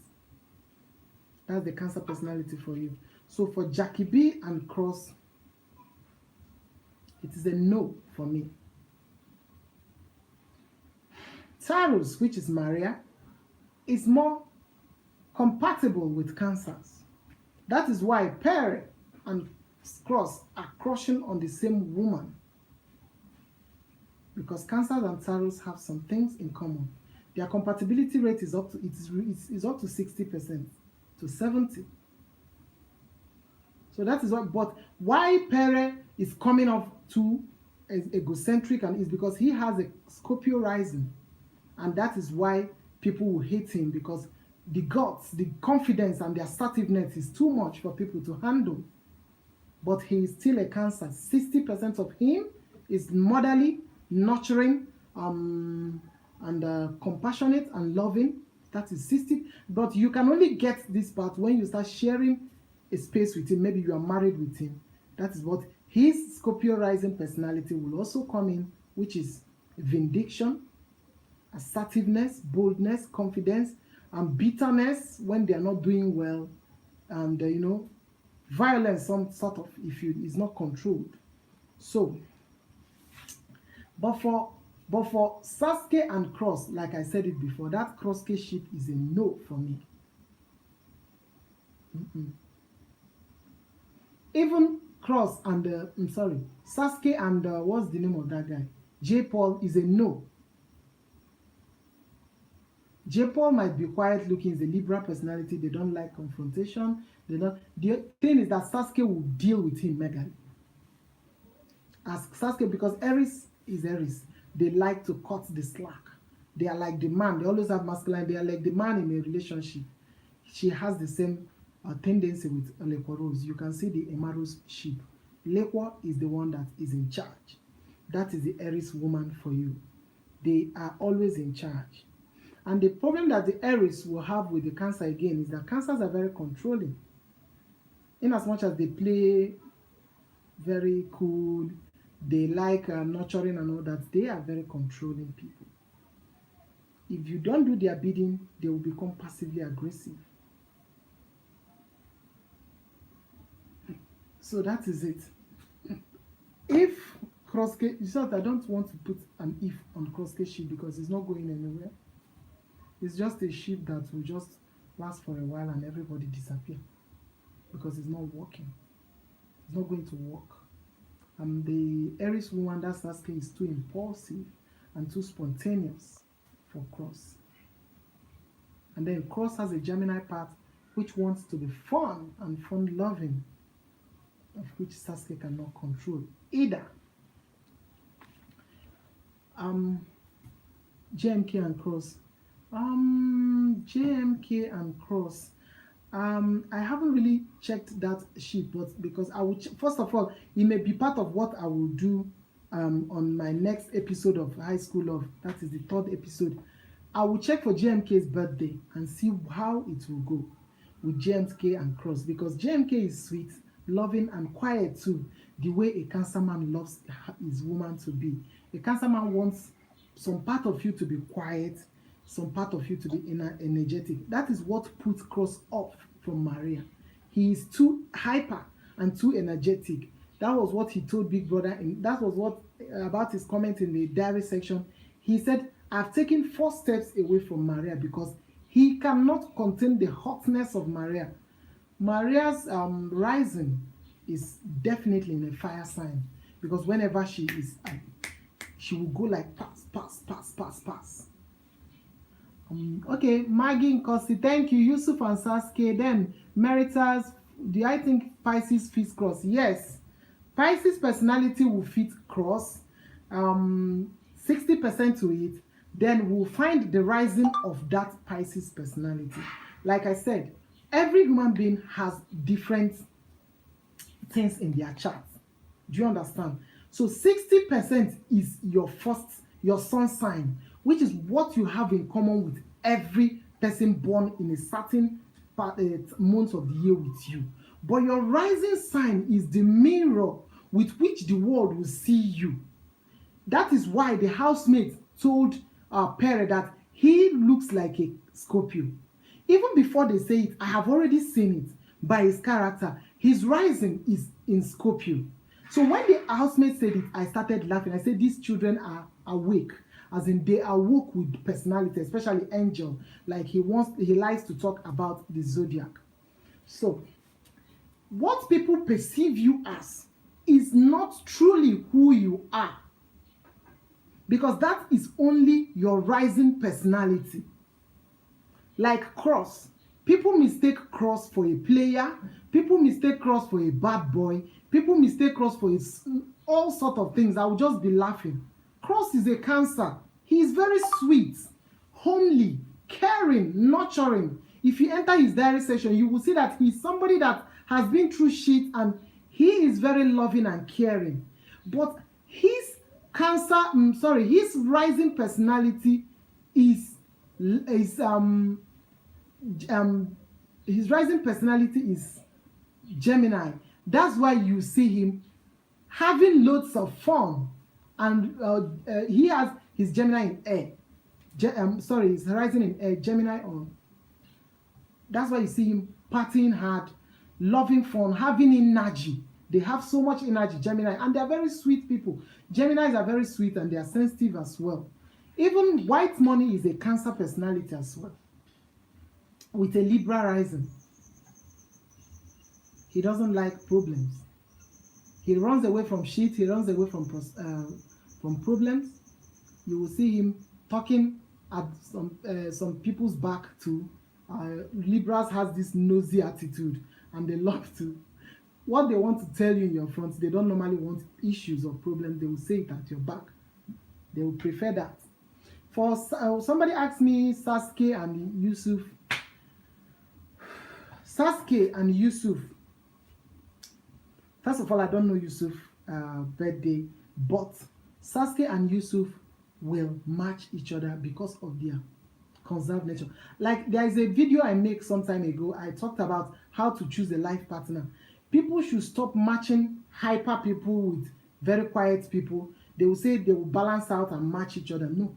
Speaker 1: That's the Cancer personality for you. So for Jackie B and Cross, it is a no for me. Taurus, which is Maria, is more compatible with Cancers. That is why Perry and Cross are crushing on the same woman, because Cancers and Taurus have some things in common. Their compatibility rate is up to 60% to 70%. So that is what. But why Perry is coming off too egocentric, and is because he has a Scorpio rising, and that is why people will hate him, because the guts, the confidence, and the assertiveness is too much for people to handle. But he is still a Cancer. 60% of him is motherly, nurturing, and compassionate and loving. That is 60. But you can only get this part when you start sharing a space with him. Maybe you are married with him. That is what his Scorpio rising personality will also come in, which is vindication, assertiveness, boldness, confidence, and bitterness when they are not doing well, and violence, some sort of, if is not controlled. So, but for Sasuke and Cross, like I said it before, that Cross-K shit is a no for me. Even Cross and Sasuke and what's the name of that guy? J. Paul is a no. J. Paul might be quiet looking, is a liberal personality. They don't like confrontation. The thing is that Sasuke will deal with him megally. as Sasuke, because Aries is Aries, they like to cut the slack. They are like the man. They always have masculine. They are like the man in a relationship. She has the same tendency with Lekwa Rose. You can see the Emaru's sheep. Lekwa is the one that is in charge. That is the Aries woman for you. They are always in charge. And the problem that the Aries will have with the Cancer again is that Cancers are very controlling. In as much as they play very cool, they like nurturing and all that, they are very controlling people. If you don't do their bidding, they will become passively aggressive. So that is it. If Crosscase, it's not, I don't want to put an if on Crosscase sheep because it's not going anywhere. It's just a sheep that will just last for a while and everybody disappear because it's not working. It's not going to work. The Aries woman that's asking is too impulsive and too spontaneous for Cross. And then Cross has a Gemini part which wants to be fun and fun-loving, of which Sasuke cannot control either. JMK and Cross. JMK and Cross. I haven't really checked that sheet, but because I will first of all, it may be part of what I will do on my next episode of High School Love. That is the 3rd episode. I will check for JMK's birthday and see how it will go with JMK and Cross, because JMK is sweet, loving, and quiet too, the way a Cancer man loves his woman to be. A Cancer man wants some part of you to be quiet, some part of you to be energetic. That is what puts Cross off from Maria. He is too hyper and too energetic. That was what he told Big Brother, and that was what about his comment in the diary section. He said, I've taken 4 steps away from Maria because he cannot contain the hotness of Maria. Maria's rising is definitely in a fire sign, because whenever she is, she will go like pass. Okay, Maggie Nkosi, thank you. Yusuf and Sasuke. Then Meritas, do I think Pisces fits Cross? Yes, Pisces personality will fit Cross, 60% to it. Then we'll find the rising of that Pisces personality. Like I said, every human being has different things in their chart. Do you understand? So 60% is your sun sign, which is what you have in common with every person born in a certain month of the year with you. But your rising sign is the mirror with which the world will see you. That is why the housemate told Pere that he looks like a Scorpio. Even before they say it, I have already seen it by his character. His rising is in Scorpio. So when the housemate said it, I started laughing. I said, these children are awake, as in they are woke with personality, especially Angel. Like he likes to talk about the zodiac. So what people perceive you as is not truly who you are, because that is only your rising personality. Like Cross, people mistake Cross for a player, people mistake Cross for a bad boy, people mistake Cross for all sort of things. I will just be laughing. Cross is a Cancer. He is very sweet, homely, caring, nurturing. If you enter his diary section, you will see that he's somebody that has been through shit, and he is very loving and caring. But his his rising personality is his rising personality is Gemini. That's why you see him having loads of fun, and he has his Gemini in air. His rising in air, Gemini on. That's why you see him partying hard, loving fun, having energy. They have so much energy, Gemini, and they are very sweet people. Geminis are very sweet and they are sensitive as well. Even White Money is a Cancer personality as well, with a Libra rising. He doesn't like problems. He runs away from shit. He runs away from problems. You will see him talking at some people's back too. Libras has this nosy attitude, and they love to what they want to tell you in your front, they don't normally want issues or problems. They will say it at your back. They will prefer that. For somebody asked me Sasuke and Yusuf. Sasuke and Yusuf. First of all, I don't know Yusuf birthday, but Sasuke and Yusuf will match each other because of their conserved nature. Like, there is a video I made some time ago. I talked about how to choose a life partner. People should stop matching hyper people with very quiet people. They will say they will balance out and match each other. No.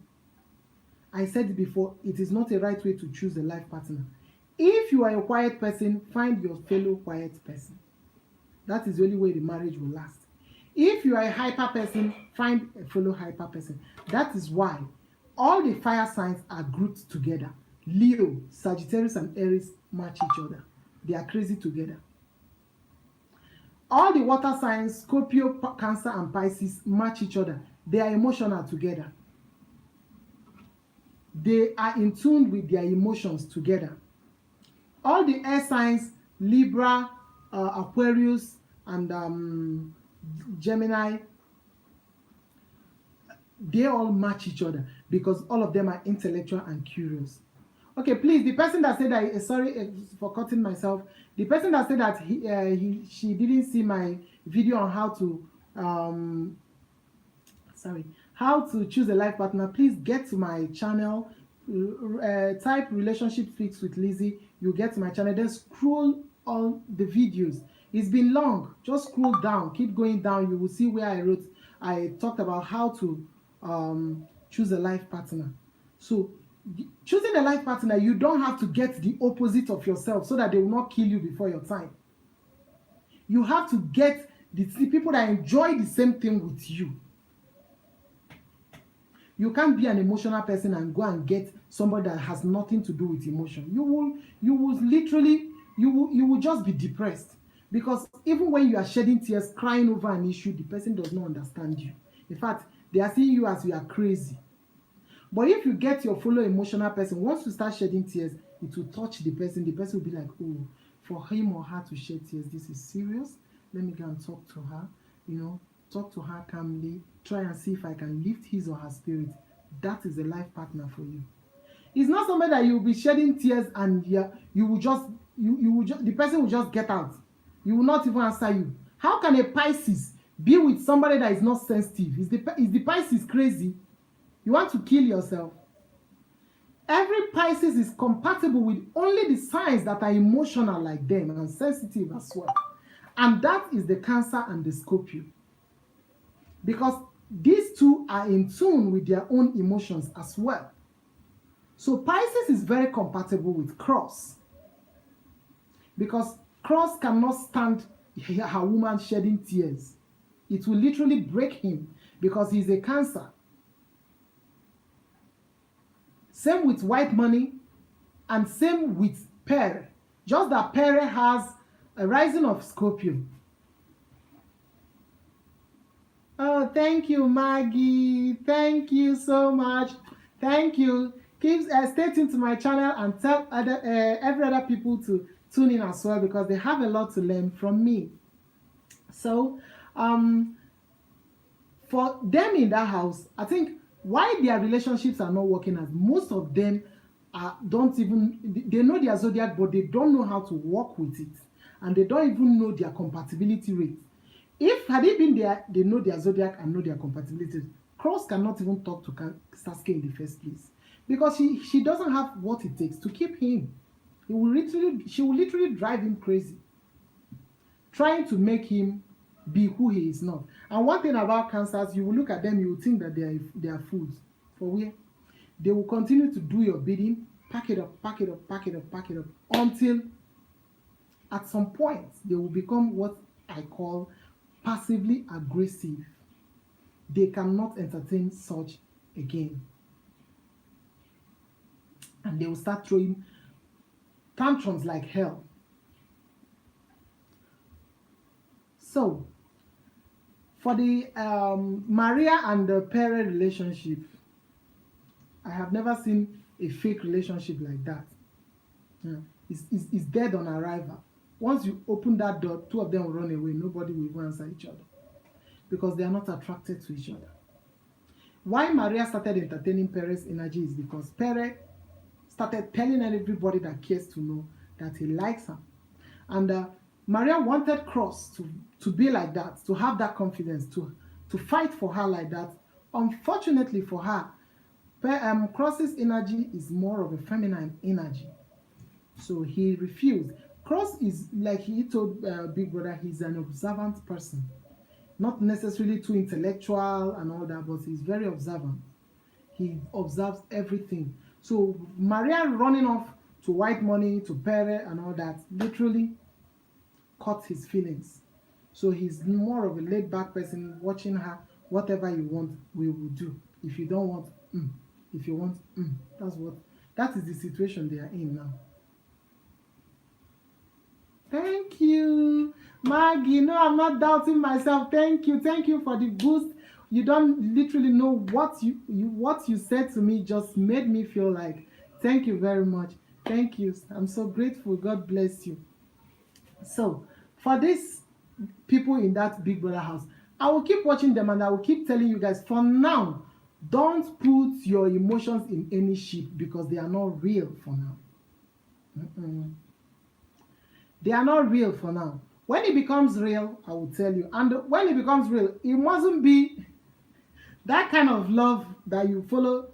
Speaker 1: I said it before, it is not a right way to choose a life partner. If you are a quiet person, find your fellow quiet person. That is the only way the marriage will last. If you are a hyper person, find a fellow hyper person. That is why all the fire signs are grouped together. Leo, Sagittarius, and Aries match each other. They are crazy together. All the water signs, Scorpio, Cancer, and Pisces match each other. They are emotional together. They are in tune with their emotions together. All the air signs, Libra, Aquarius, and Gemini, they all match each other because all of them are intellectual and curious. Okay, please, the person that said that, sorry for cutting myself, the person that said that she didn't see my video on how to choose a life partner, please get to my channel, type relationship fix with Lizzie, you get to my channel, then scroll all the videos. It's been long, just scroll down, keep going down, you will see where I talked about how to choose a life partner. So choosing a life partner, you don't have to get the opposite of yourself so that they will not kill you before your time. You have to get the people that enjoy the same thing with you. You can't be an emotional person and go and get somebody that has nothing to do with emotion. You will just be depressed, because even when you are shedding tears, crying over an issue, the person does not understand you. In fact, they are seeing you as you are crazy. But if you get your fellow emotional person, once you start shedding tears, it will touch the person. The person will be like, oh, for him or her to shed tears, this is serious. Let me go and talk to her. Talk to her calmly. Try and see if I can lift his or her spirit. That is a life partner for you. It's not somebody that you will be shedding tears and the person will just get out. You will not even answer you. How can a Pisces be with somebody that is not sensitive? Is the Pisces crazy? You want to kill yourself? Every Pisces is compatible with only the signs that are emotional like them and sensitive as well. And that is the Cancer and the Scorpio. Because these two are in tune with their own emotions as well. So Pisces is very compatible with Cross. Because Cross cannot stand her woman shedding tears. It will literally break him because he's a Cancer. Same with White Money and same with Pere. Just that Pere has a rising of Scorpio. Oh, thank you, Maggie. Thank you so much. Thank you. Keep stay tuned to my channel and tell every other people to tune in as well, because they have a lot to learn from me. So, for them in that house, I think why their relationships are not working as most of them they know their zodiac, but they don't know how to work with it, and they don't even know their compatibility rate. If had it been there, they know their zodiac and know their compatibility. Cross cannot even talk to Sasuke in the first place because she doesn't have what it takes to keep him. She will literally drive him crazy, trying to make him be who he is not. And one thing about Cancers, you will look at them, you will think that they are fools. For where? They will continue to do your bidding, pack it up, until at some point they will become what I call passively aggressive. They cannot entertain such again. And they will start throwing tantrums like hell. So, for the Maria and the Pere relationship, I have never seen a fake relationship like that. It's dead on arrival. Once you open that door, two of them will run away. Nobody will even answer each other because they are not attracted to each other. Why Maria started entertaining Perez's energy is because Perez started telling everybody that cares to know that he likes her. And Maria wanted Cross to be like that, to have that confidence, to fight for her like that. Unfortunately for her, Cross's energy is more of a feminine energy. So he refused. Cross is, like he told Big Brother, he's an observant person. Not necessarily too intellectual and all that, but he's very observant. He observes everything. So Maria running off to White Money, to Pere and all that, literally caught his feelings. So he's more of a laid back person, watching her. Whatever you want, we will do. If you don't want, if you want, that is the situation they are in now. Thank you, Maggie. No, I'm not doubting myself. Thank you for the boost. You don't literally know what you said to me just made me feel like. Thank you very much. Thank you. I'm so grateful. God bless you. So for these people in that Big Brother house, I will keep watching them and I will keep telling you guys, for now, don't put your emotions in any ship because they are not real for now. They are not real for now. When it becomes real, I will tell you. And when it becomes real, it mustn't be that kind of love that you follow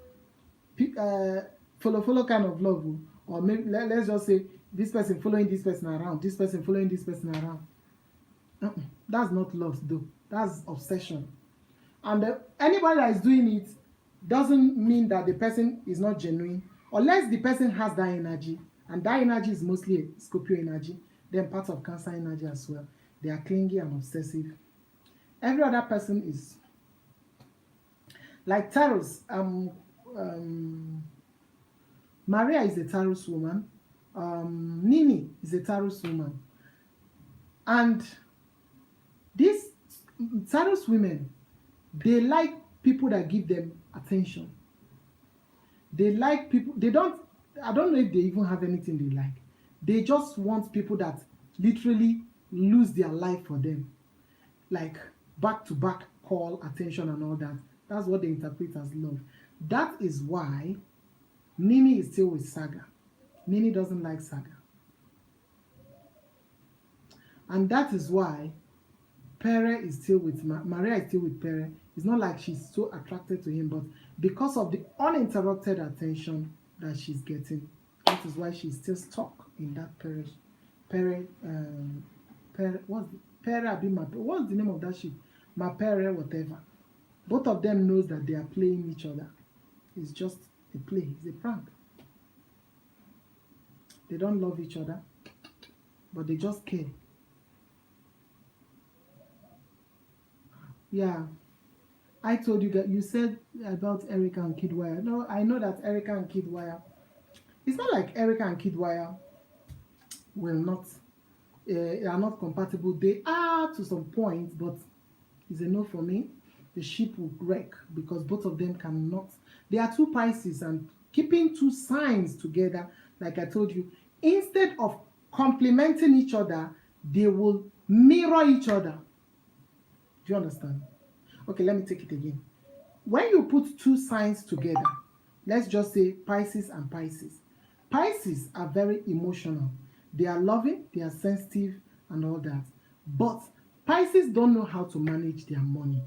Speaker 1: kind of love. Or maybe let's just say this person following this person around, this person following this person around. That's not love though. That's obsession. And anybody that is doing it doesn't mean that the person is not genuine, unless the person has that energy, and that energy is mostly a Scorpio energy, then part of Cancer energy as well. They are clingy and obsessive. Every other person is like Taurus. Maria is a Taurus woman. Nini is a Taurus woman. And these Taurus women, they like people that give them attention. They like people, I don't know if they even have anything they like. They just want people that literally lose their life for them. Like back-to-back call, attention and all that. That's what they interpret as love. That is why Nini is still with Saga. Nini doesn't like Saga. And that is why Pere is still with Maria is still with Pere. It's not like she's so attracted to him, but because of the uninterrupted attention that she's getting, that is why she's still stuck in that what's the name of that ship? Mapere, whatever. Both of them knows that they are playing each other. It's just a play, it's a prank. They don't love each other, but they just care. Yeah, I told you that you said about Erica and Kidwire. No, I know that Erica and Kidwire, it's not like Erica and Kidwire will not, are not compatible. They are to some point, but it's a no for me. The ship will wreck because both of them cannot. They are two Pisces, and keeping two signs together, like I told you, instead of complementing each other, they will mirror each other. Do you understand? Okay, let me take it again. When you put two signs together, let's just say Pisces and Pisces. Pisces are very emotional. They are loving, they are sensitive, and all that. But Pisces don't know how to manage their money.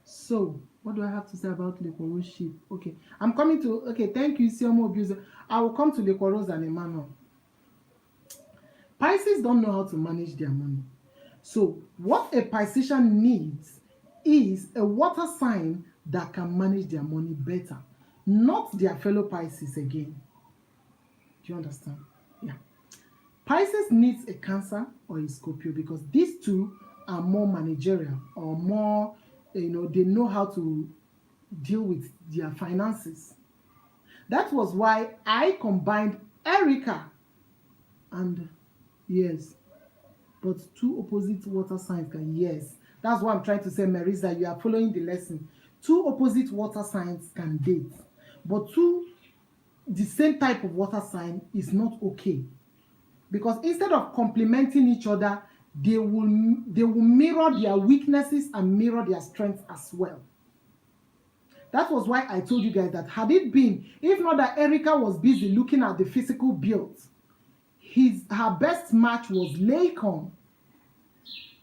Speaker 1: So, what do I have to say about Lekoro's ship? Okay, I'm coming to, okay, thank you, Siomo Abuser. I will come to Lekoro's and Emmanuel. Pisces don't know how to manage their money. So, what a Piscean needs is a water sign that can manage their money better, not their fellow Pisces again. Do you understand? Yeah. Pisces needs a Cancer or a Scorpio because these two are more managerial or more, they know how to deal with their finances. That was why I combined Erica and, yes, but two opposite water signs can, yes. That's what I'm trying to say, Marisa, you are following the lesson. Two opposite water signs can date, but the same type of water sign is not okay. Because instead of complementing each other, they will mirror their weaknesses and mirror their strengths as well. That was why I told you guys that had it been, if not that Erica was busy looking at the physical build, her best match was Lakon,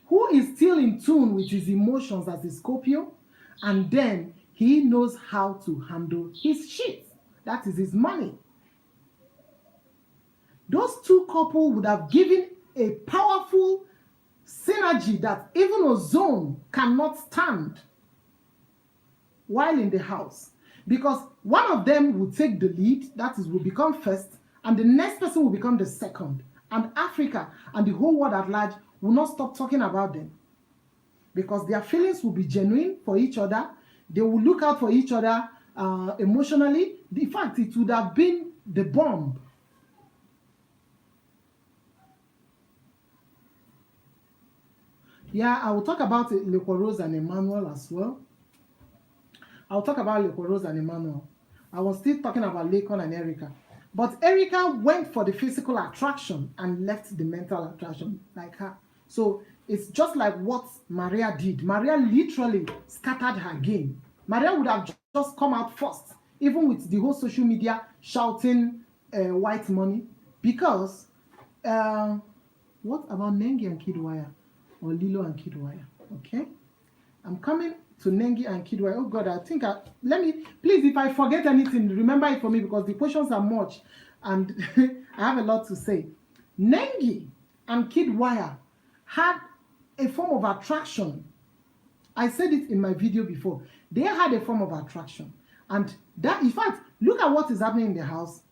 Speaker 1: who is still in tune with his emotions as a Scorpio, and then he knows how to handle his shit. That is his money. Those two couples would have given a powerful synergy that even Ozone cannot stand while in the house. Because one of them will take the lead, that is, will become first, and the next person will become the second. And Africa and the whole world at large will not stop talking about them. Because their feelings will be genuine for each other. They will look out for each other emotionally. In fact, it would have been the bomb. Yeah, I will talk about Rose and Emmanuel as well. I'll talk about Rose and Emmanuel. I was still talking about Lakon and Erica. But Erica went for the physical attraction and left the mental attraction like her. So it's just like what Maria did. Maria literally scattered her game. Maria would have just come out first, even with the whole social media shouting white money. Because what about Nengi and Kidwaya? Or Lilo and Kidwaya? Okay? I'm coming to Nengi and Kidwaya. Oh God, let me, please, if I forget anything, remember it for me, because the questions are much and I have a lot to say. Nengi and Kidwaya had a form of attraction. I said it in my video before. They had a form of attraction. And that, in fact, look at what is happening in the house.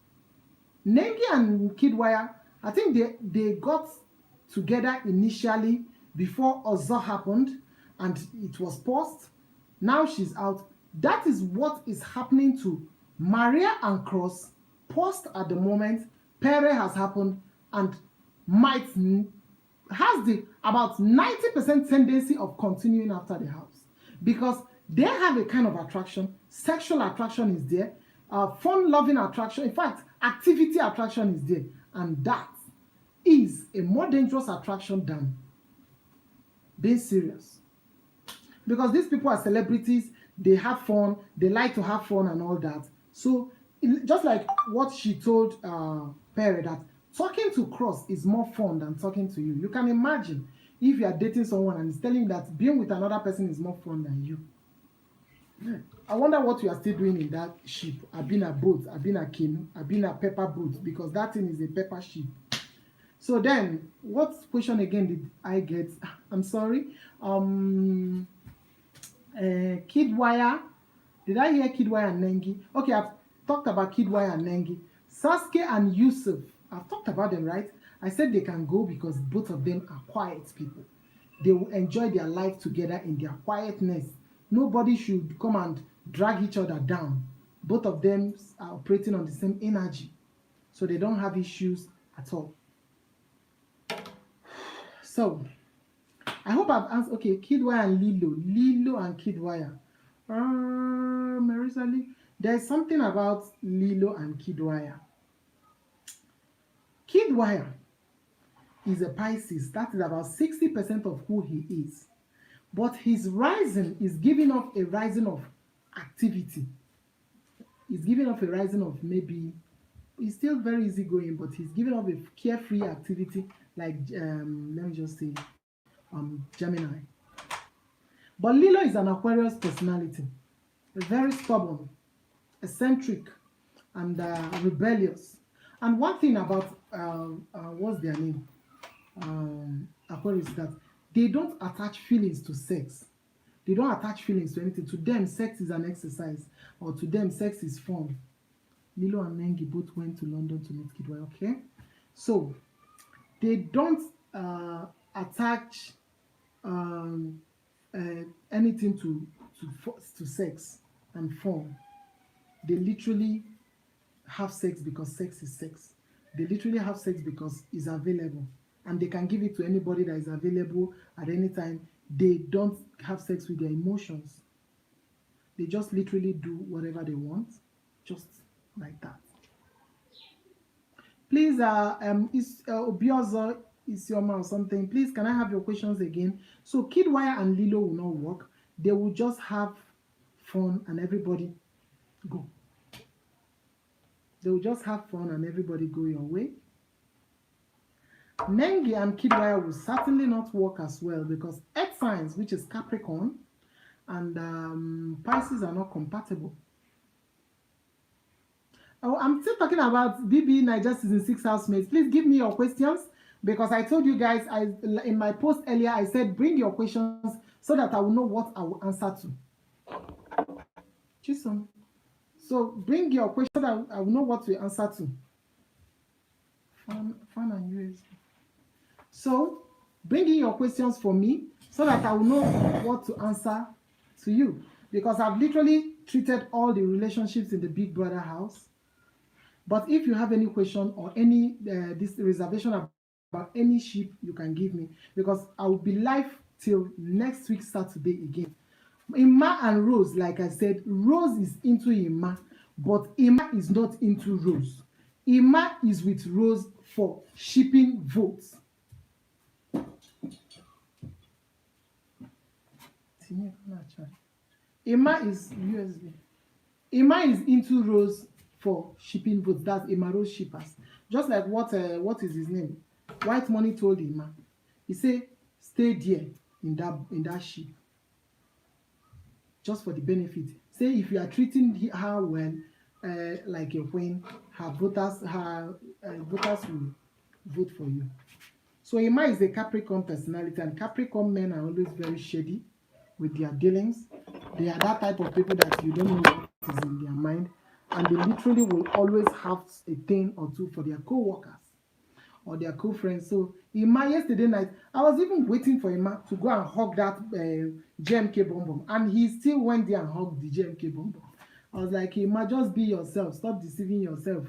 Speaker 1: Nengi and Kidwaya, I think they got together initially before Ozo happened, and it was paused. Now she's out. That is what is happening to Maria and Cross, paused at the moment. Pere has happened, and has the about 90% tendency of continuing after the house, because they have a kind of attraction. Sexual attraction is there, fun-loving attraction. In fact, activity attraction is there, and that is a more dangerous attraction than being serious. Because these people are celebrities, they have fun, they like to have fun and all that. So just like what she told Perry, that talking to Cross is more fun than talking to you. You can imagine if you are dating someone and he's telling you that being with another person is more fun than you. I wonder what you are still doing in that ship. I've been a boat, I've been a canoe, I've been a pepper boat, because that thing is a pepper ship. So then, what question again did I get? I'm sorry. Kidwaya. Did I hear Kidwaya and Nengi? Okay, I've talked about Kidwaya and Nengi. Sasuke and Yusuf. I've talked about them, right? I said they can go because both of them are quiet people. They will enjoy their life together in their quietness. Nobody should come and drag each other down. Both of them are operating on the same energy. So they don't have issues at all. So, I hope I've answered. Okay, Kidwaya and Lilo and Kidwaya. Marisa Lee. There's something about Lilo and Kidwaya. Kidwaya is a Pisces. That is about 60% of who he is. But his rising is giving off a rising of activity. He's giving off a rising of maybe, he's still very easygoing, but he's giving off a carefree activity like, let me just say, Gemini. But Lilo is an Aquarius personality, very stubborn, eccentric, and rebellious. And one thing about what's their name, Aquarius, is that they don't attach feelings to sex. They don't attach feelings to anything. To them, sex is an exercise, or to them, sex is fun. Lilo and Nengi both went to London to meet Kidwaya. Okay, so they don't attach anything to sex and fun. They literally have sex because sex is sex. They literally have sex because it's available, and they can give it to anybody that is available at any time. They don't have sex with their emotions. They just literally do whatever they want, just like that. Please, is Obiozo is your man or something? Please, can I have your questions again? So, Kidwire and Lilo will not work. They will just have fun and everybody go. They will just have fun and everybody go your way. Nengi and Kidwire will certainly not work as well because Earth signs, which is Capricorn, and Pisces are not compatible. Oh, I'm still talking about Bbnaija season 6 housemates. Please give me your questions because I told you guys in my post earlier I said bring your questions so that I will know what I will answer to. Chisholm. So bring your question so that I will know what to answer to. Fun and USB. So bring in your questions for me so that I will know what to answer to you because I've literally treated all the relationships in the Big Brother house. But if you have any question or any this reservation about any ship, you can give me because I will be live till next week Saturday again. Ima and Rose, like I said, Rose is into Ima, but Ima is not into Rose. Ima is with Rose for shipping votes. Ima is USB. Ima is into Rose for shipping votes. That's Ima Rose shippers. Just like what is his name? White Money told Ima. He said, stay there in that ship. Just for the benefit. Say if you are treating her well, like a queen, her voters will vote for you. So Ima is a Capricorn personality, and Capricorn men are always very shady with their dealings. They are that type of people that you don't know what is in their mind, and they literally will always have a thing or two for their co-workers or their co-friends. So Ima yesterday night, I was even waiting for Ima to go and hug that JMK Bomb, and he still went there and hugged the JMK Bomb. I was like, Ima, just be yourself. Stop deceiving yourself,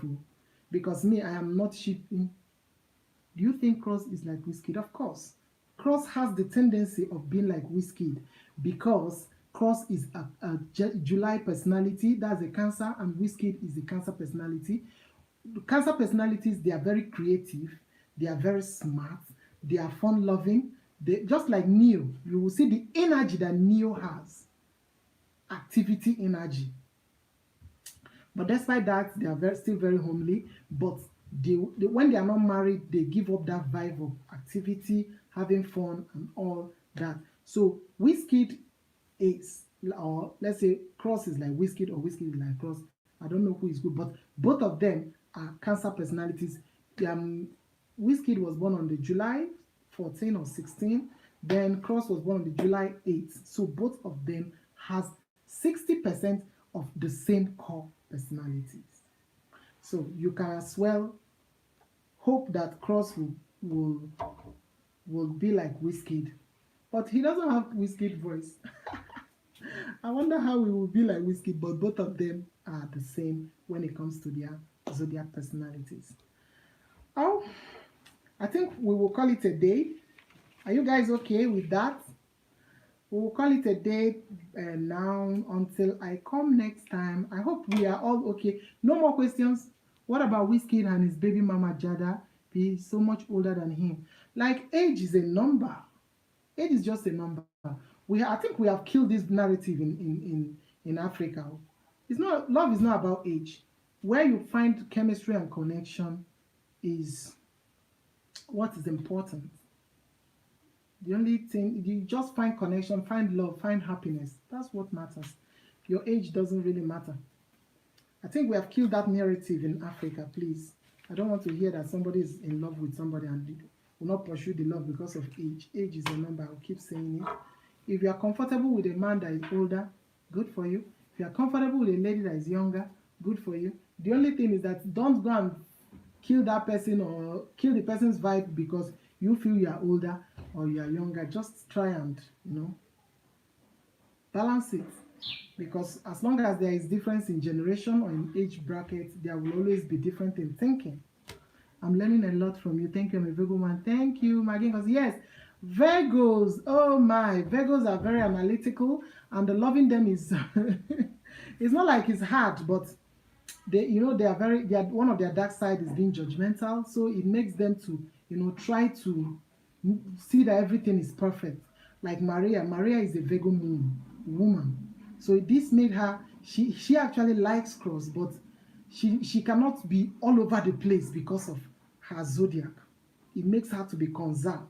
Speaker 1: because me, I am not shipping. Do you think Cross is like Wizkid? Of course. Cross has the tendency of being like Wizkid because Cross is a July personality, that's a Cancer, and Wizkid is a Cancer personality. Cancer personalities, they are very creative, they are very smart, they are fun-loving. They just like Neo. You will see the energy that Neo has, activity energy. But despite that, they are still very homely. But when they are not married, they give up that vibe of activity, having fun, and all that. So Wizkid is, or let's say Cross is like Wizkid, or Wizkid is like Cross. I don't know who is good, but both of them are Cancer personalities. Wizkid was born on the July 14 or 16. Then Cross was born on the July 8th. So both of them has 60% of the same core personalities. So you can as well hope that Cross will be like Wizkid, but he doesn't have Wizkid voice. I wonder how he will be like Wizkid, but both of them are the same when it comes to their zodiac personalities. Oh, I think we will call it a day. Are you guys okay with that? We will call it a day now until I come next time. I hope we are all okay. No more questions. What about Wizkid and his baby mama Jada? He's so much older than him. Like, age is a number. Age is just a number. I think we have killed this narrative in Africa. Love is not about age. Where you find chemistry and connection is what is important. The only thing, you just find connection, find love, find happiness. That's what matters. Your age doesn't really matter. I think we have killed that narrative in Africa, please. I don't want to hear that somebody is in love with somebody and will not pursue the love because of age. Age is a number, I'll keep saying it. If you are comfortable with a man that is older, good for you. If you are comfortable with a lady that is younger, good for you. The only thing is that don't go and kill that person or kill the person's vibe because you feel you are older or you are younger. Just try and, balance it. Because as long as there is difference in generation or in age bracket, there will always be different in thinking. I'm learning a lot from you. Thank you, my Virgo man. Thank you, Maggie. Because yes, Virgos, oh my, Virgos are very analytical, and the loving them is it's not like it's hard, but they, they are, one of their dark side is being judgmental, so it makes them to, try to see that everything is perfect. Like Maria is a Virgo moon woman, so this made her, she actually likes cross, but she cannot be all over the place because of her zodiac. It makes her to be conserved.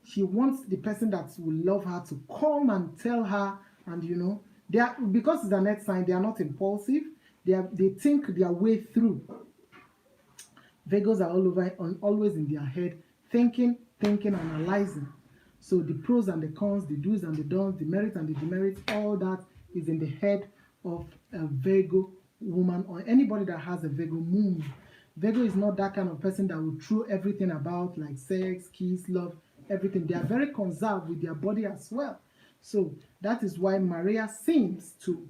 Speaker 1: She wants the person that will love her to come and tell her, and they are, because it's an earth sign, they are not impulsive. They think their way through. Virgos are all over, always in their head, thinking, analyzing. So the pros and the cons, the do's and the don'ts, the merits and the demerits, all that is in the head of a Virgo woman or anybody that has a Virgo moon. Virgo is not that kind of person that will throw everything about, like sex, kiss, love, everything. They are very conserved with their body as well. So that is why Maria seems to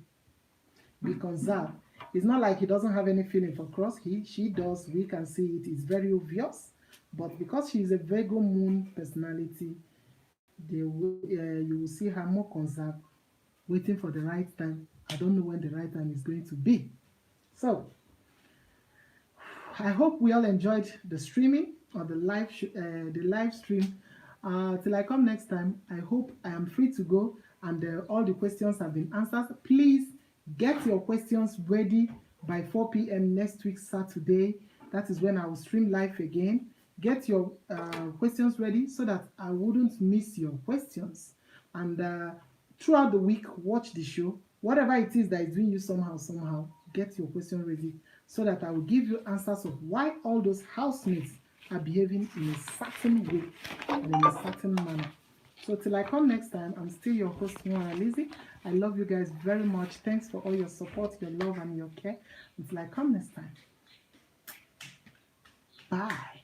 Speaker 1: be conserved. It's not like he doesn't have any feeling for cross. She does. We can see it. It's very obvious. But because she's a Virgo moon personality, you will see her more conserved, waiting for the right time. I don't know when the right time is going to be. So I hope we all enjoyed the streaming or the live stream. Till I come next time, I hope I am free to go and all the questions have been answered. Please get your questions ready by 4 p.m. next week, Saturday. That is when I will stream live again. Get your questions ready so that I wouldn't miss your questions. And throughout the week, watch the show. Whatever it is that is doing you somehow, get your question ready so that I will give you answers of why all those housemates are behaving in a certain way and in a certain manner. So till I come next time, I'm still your host, Mwana Lizzie. I love you guys very much. Thanks for all your support, your love, and your care. Until I come next time. Bye.